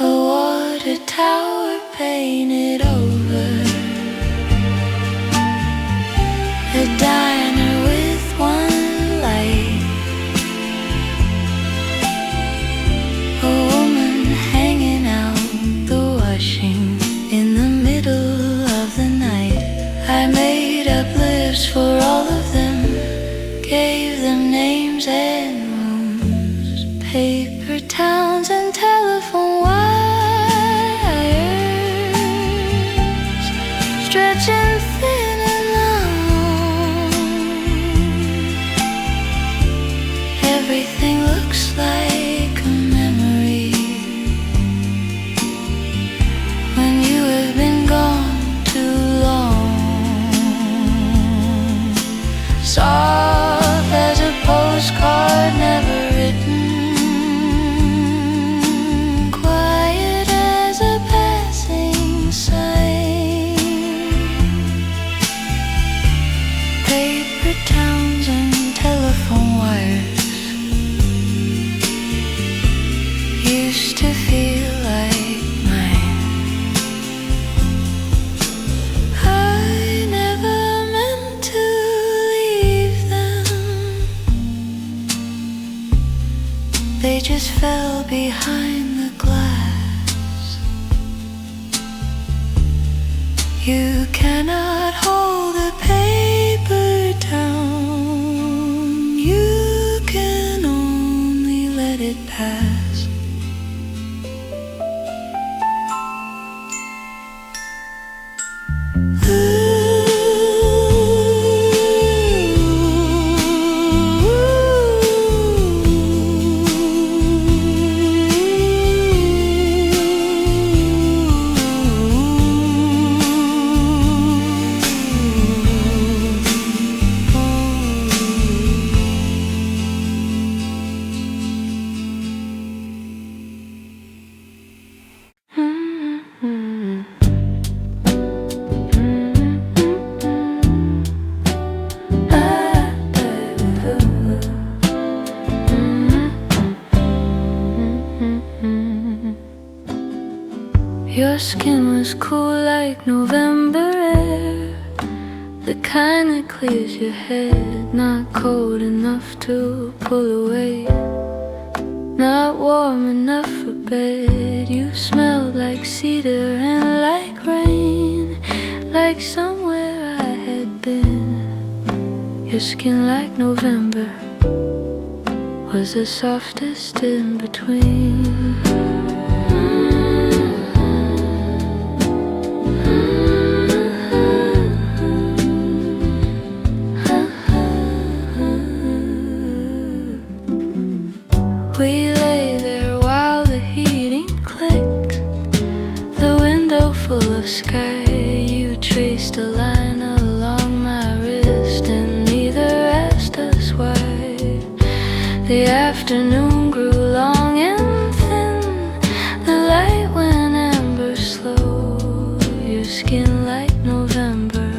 A water tower painted over, a diner with one light, a woman hanging out the washing in the middle of the night. I made up lists for all of them, gave them names and rooms, paper towns and telephone wires, stretching thin and long. Everything looks like a memory when you have been gone too long. Soft as a postcard never written, quiet as a passing sign. Paper towns and telephone wires used to feel like mine. I never meant to leave them, they just fell behind the glass. You cannot hold a paper down, you can only let it pass. Your skin was cool like November air, the kind that clears your head, not cold enough to pull away, not warm enough for bed. You smelled like cedar and like rain, like somewhere I had been. Your skin like November was the softest in between. We lay there while the heating clicked, the window full of sky. You traced a line along my wrist and neither asked us why. The afternoon grew long and thin, the light went amber slow. Your skin like November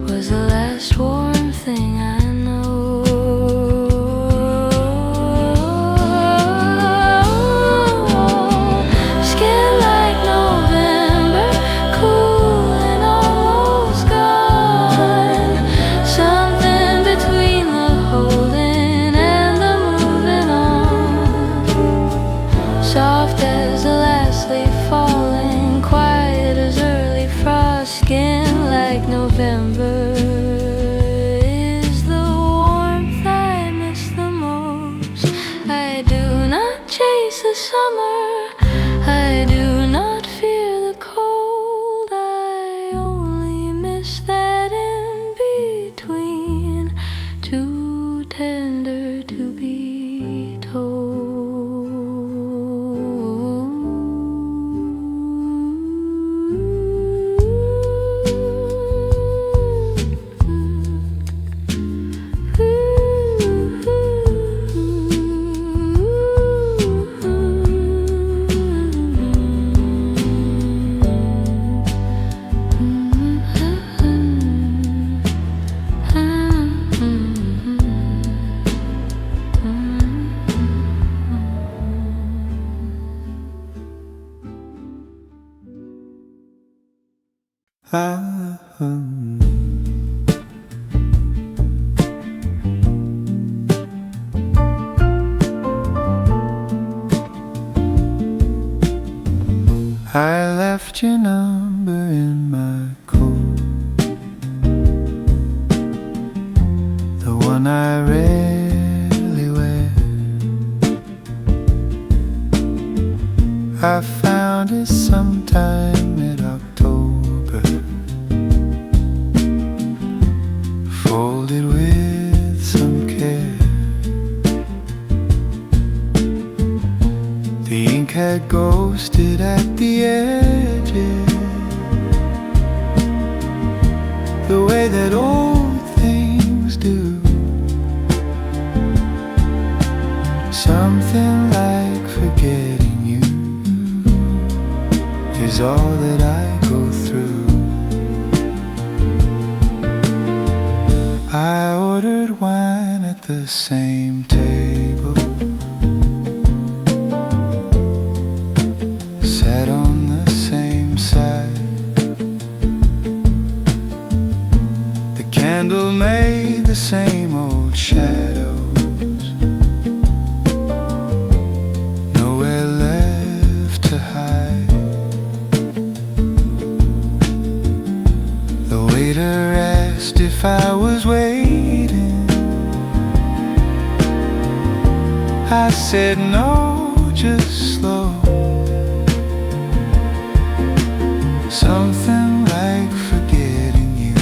was the last warm thing I know. Skin like November, cool and almost gone. Something between the holding and the moving on. Soft as the last leaf falling, quiet as early frost. Skin like November is the warmth I miss the most. I do not chase the summer, I do not fear the cold. I only miss that in between, too tender to be told. left your number in my coat, the one I rarely wear. I found it sometime in October, folded with some care. The ink had ghosted at the edges, the way that old things do. Something like forgetting you is all that I go through. I ordered wine at the same table, sat on the same side. The candle made the same old shadows, nowhere left to hide. The waiter asked if I was waiting. I said no, just slow. Something like forgetting you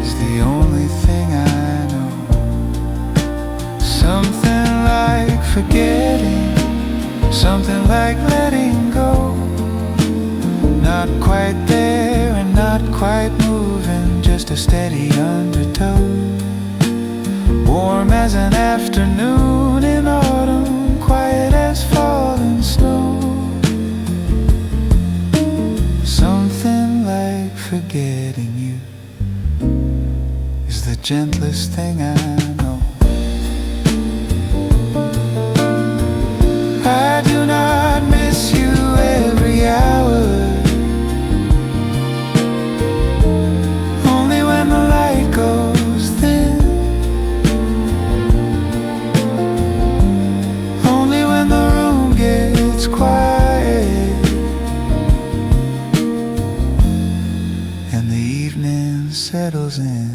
is the only thing I know. Something like forgetting, something like letting go. Not quite there and not quite moving, just a steady undertow. Warm as an afternoon in autumn, quiet as falling snow. Something like forgetting you is the gentlest thing I know. I do not miss you every hour, only when the light goes thin, only when the room gets quiet and the evening settles in.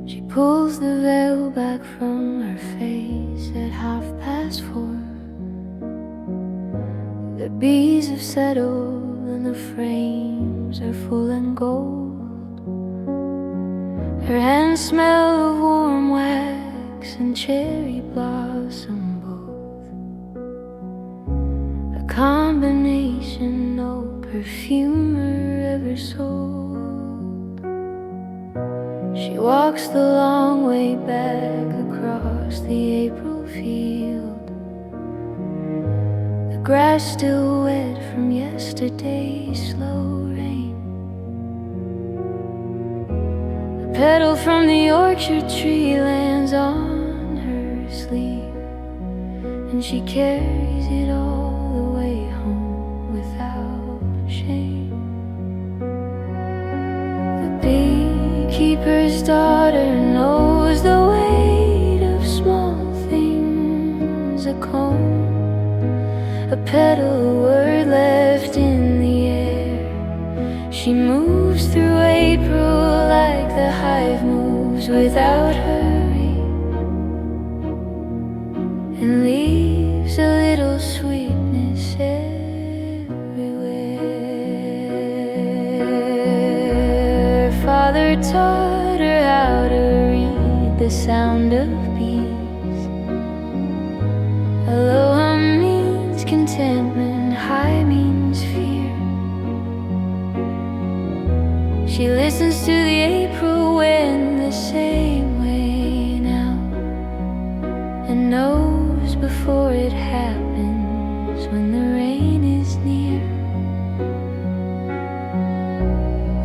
She pulls the veil back from her face at 4:30. The bees have settled and the frames are full and gold. Her hands smell of warm wax and cherry blossom both, a combination no perfumer ever sold. She walks the long way back across the April field, the grass still wet from yesterday's slow rain. A petal from the orchard tree lands on her sleeve, and she carries it all the way home without shame. The beekeeper's daughter knows the weight of small things, a comb, a petal, a word left in the air. She moves through April like the hive moves without hurry, and leaves a little sweetness everywhere. Father taught her how to read the sound of bees, She listens to the April wind the same way now, and knows before it happens when the rain is near.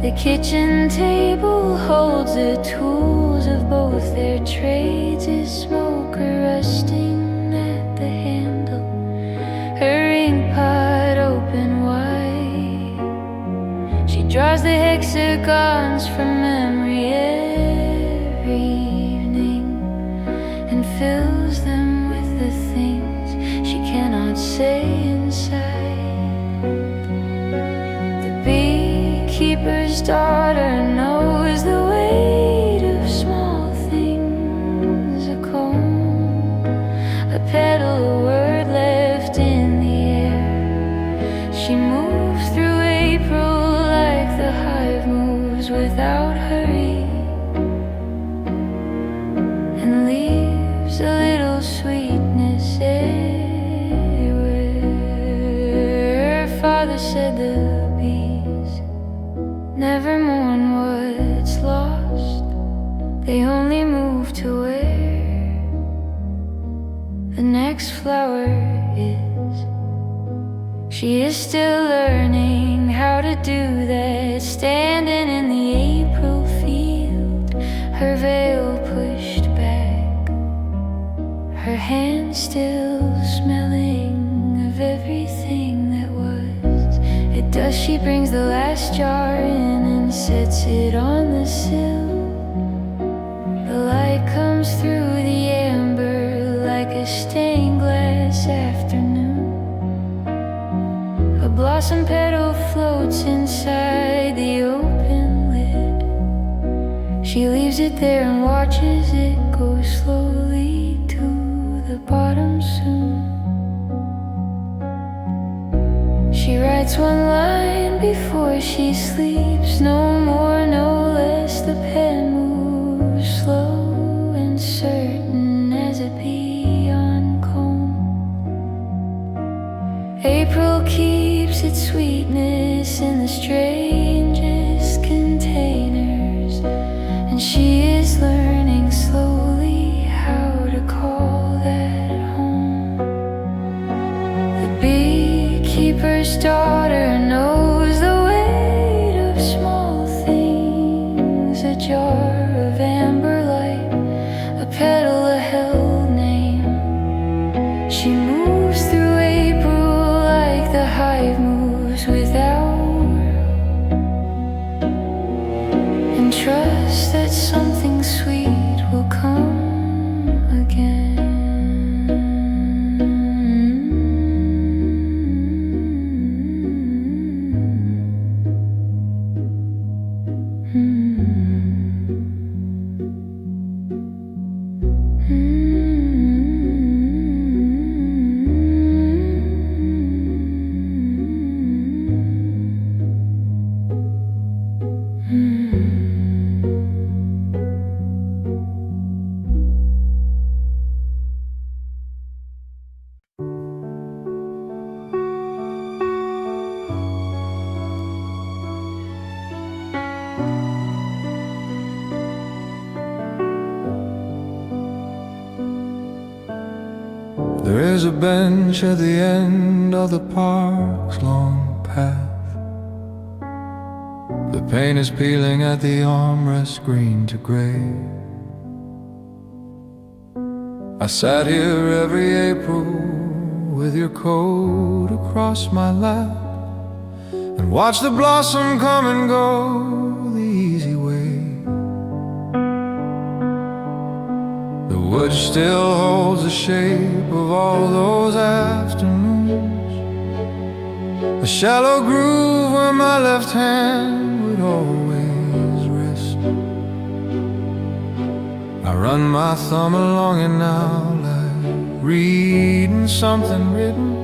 The kitchen table holds the tools of both their trades. His smoker rusting at the handle, her ink pot open wide. She draws the hexagons from memory every evening and fills them with the things she cannot say inside. The beekeeper's daughter knows the weight of small things, a comb, a petal, a word left in the air. She moves through April like the hive moves without hurry, and leaves a little sweetness everywhere. Her father said the bees never mourn what's lost, they only move to where the next flower is. She is still learning how to do that, standing in the April field, her veil pushed back, her hand still smelling of everything that was. At dusk she brings the last jar in and sets it on the sill. The light comes through the amber like a stained glass afternoon. A blossom petal floats inside the open lid. She leaves it there and watches it go slowly to the bottom soon. She writes one line before she sleeps, no more, no less. The pen moves slow and certain as a peon comb. April keeps its sweetness in the strangest containers, and she is learning slowly how to call that home. The beekeeper's daughter knows the weight of small things, a jar of amber light, a petal, a held name. She moves through April like the hive moves without, and trust that something sweet will come again. There is a bench at the end of the park's long path. The paint is peeling at the armrest, green to gray. I sat here every April with your coat across my lap and watched the blossom come and go the easy way. The wood still holds the shape of all those afternoons, a shallow groove where my left hand would always rest. I run my thumb along it now like reading something written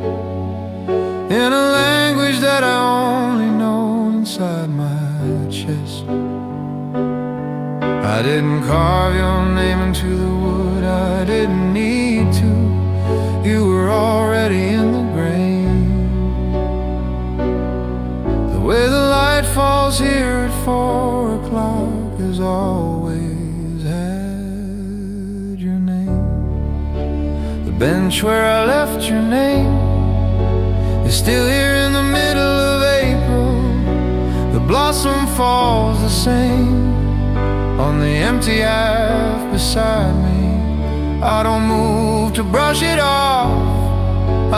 in a language that I only know inside my chest. I didn't carve your name into the wood, I didn't need to. You were already in the grain. The way the light falls here at 4 bench where I left your name is still here in the middle of April. The blossom falls the same on the empty half beside me. I don't move to brush it off.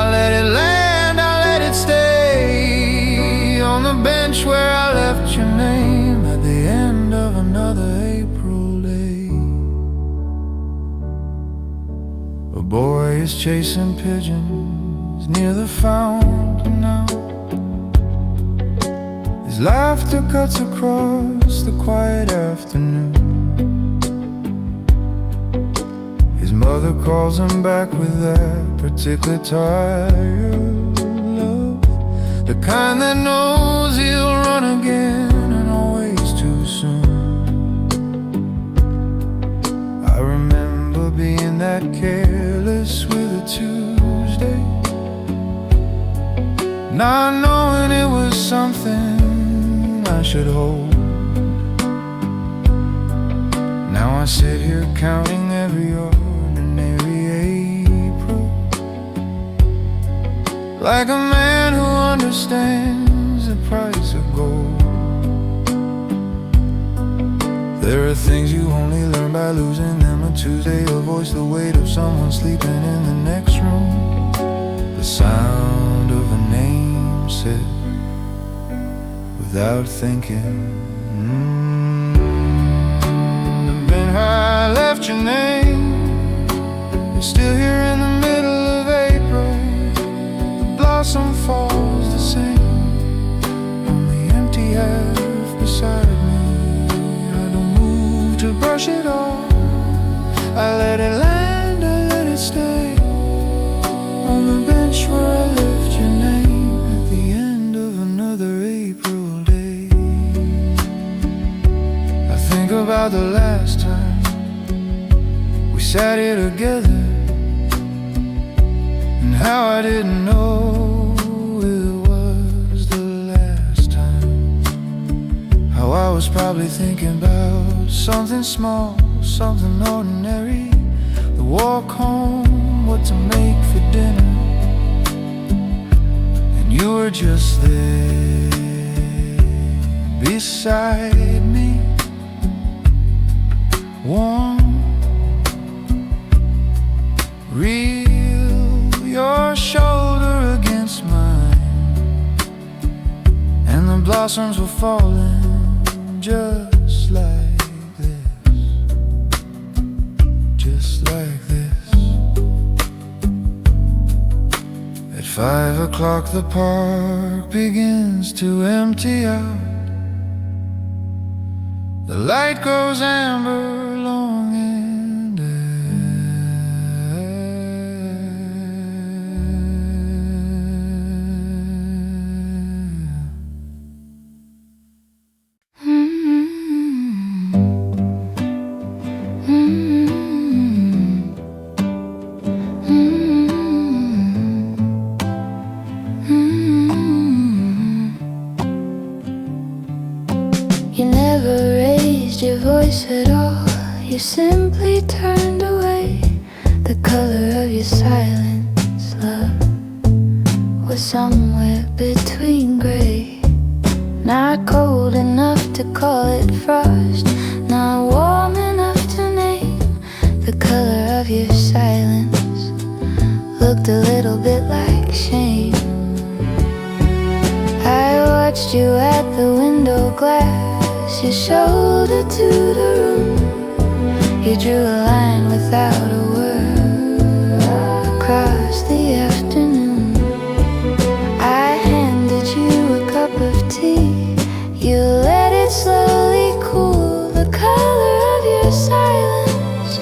I let it land, I let it stay on the bench where I left your name at the end of another April day. A boy is chasing pigeons near the fountain now. His laughter cuts across the quiet afternoon. His mother calls him back with that particular tired love, the kind that knows he'll run again and always too soon. I remember being that careless with a Tuesday, not knowing it was something I should hold. Now I sit here counting every ordinary April, like a man who understands the price of gold. There are things you only learn by losing them. A Tuesday, a voice, the weight of someone sleeping in the next room, the sound of a name said without thinking. The bench where I left your name is still here in the middle of April. The blossom falls the same on the empty half beside me. I don't move to brush it off. I let it land, I let it stay on the bench where I left your name at the end of another April day. I think about the last time we sat here together, and how I didn't know it was the last time. How I was probably thinking about something small, something ordinary, the walk home, what to make for dinner, and you were just there beside me, warm, real, your shoulder against mine, and the blossoms were falling just like this, just like this. At 5 o'clock the park begins to empty out. The light goes amber long and You never raised your voice at all. You simply turned away. The color of your silence, love, was somewhere between gray. Not cold enough to call it frost, not warm enough to name. The color of your silence looked a little bit like shame. I watched you at the window glass, your shoulder to the room. You drew a line without a word across the afternoon. I handed you a cup of tea. You let it slowly cool. The color of your silence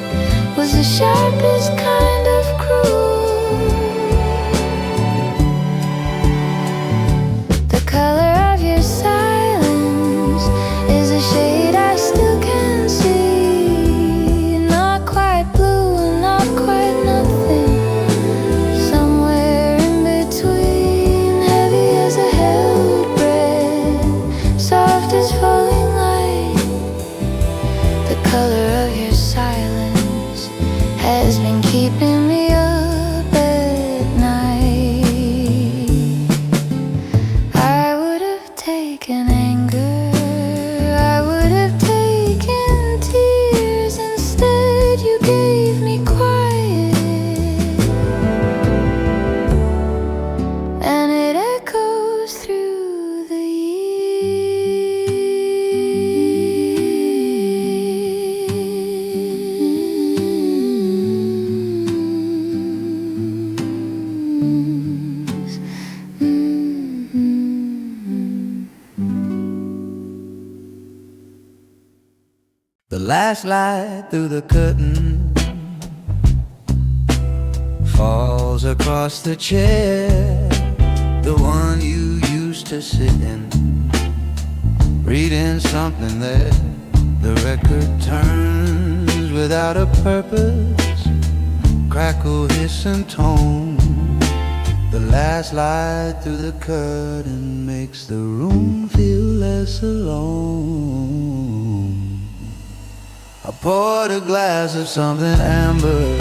was the sharpest kind of cruel. The color of your silence is a shade I still can see. Not quite blue and not quite nothing. Somewhere in between. Heavy as a held breath, soft as falling light. The color of your silence has been The last light through the curtain falls across the chair, the one you used to sit in, reading something there. The record turns without a purpose, crackle, hiss and tone. The last light through the curtain makes the room feel less alone. I poured a glass of something amber,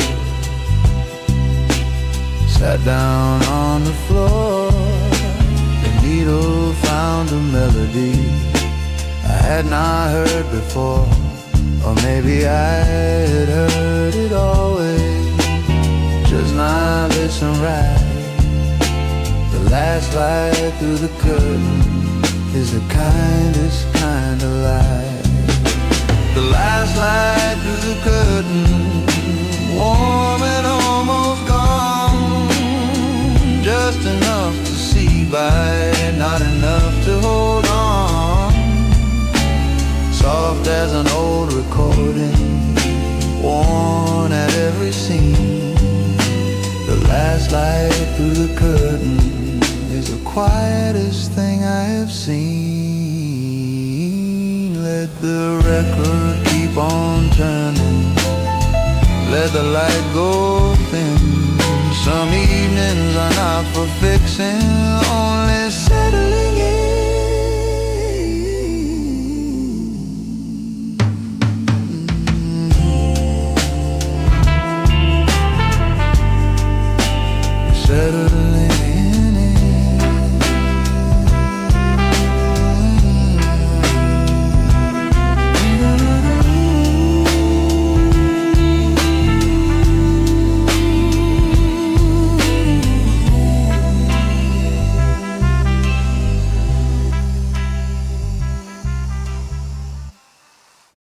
sat down on the floor. The needle found a melody I had not heard before, or maybe I had heard it always, just not listen right. The last light through the curtain is the kindest kind of light. The last light through the curtain, warm and almost gone, just enough to see by, not enough to hold on. Soft as an old recording, worn at every seam. The last light through the curtain is the quietest thing I have seen. Let the record keep on turning, let the light go thin. Some evenings are not for fixing, only settling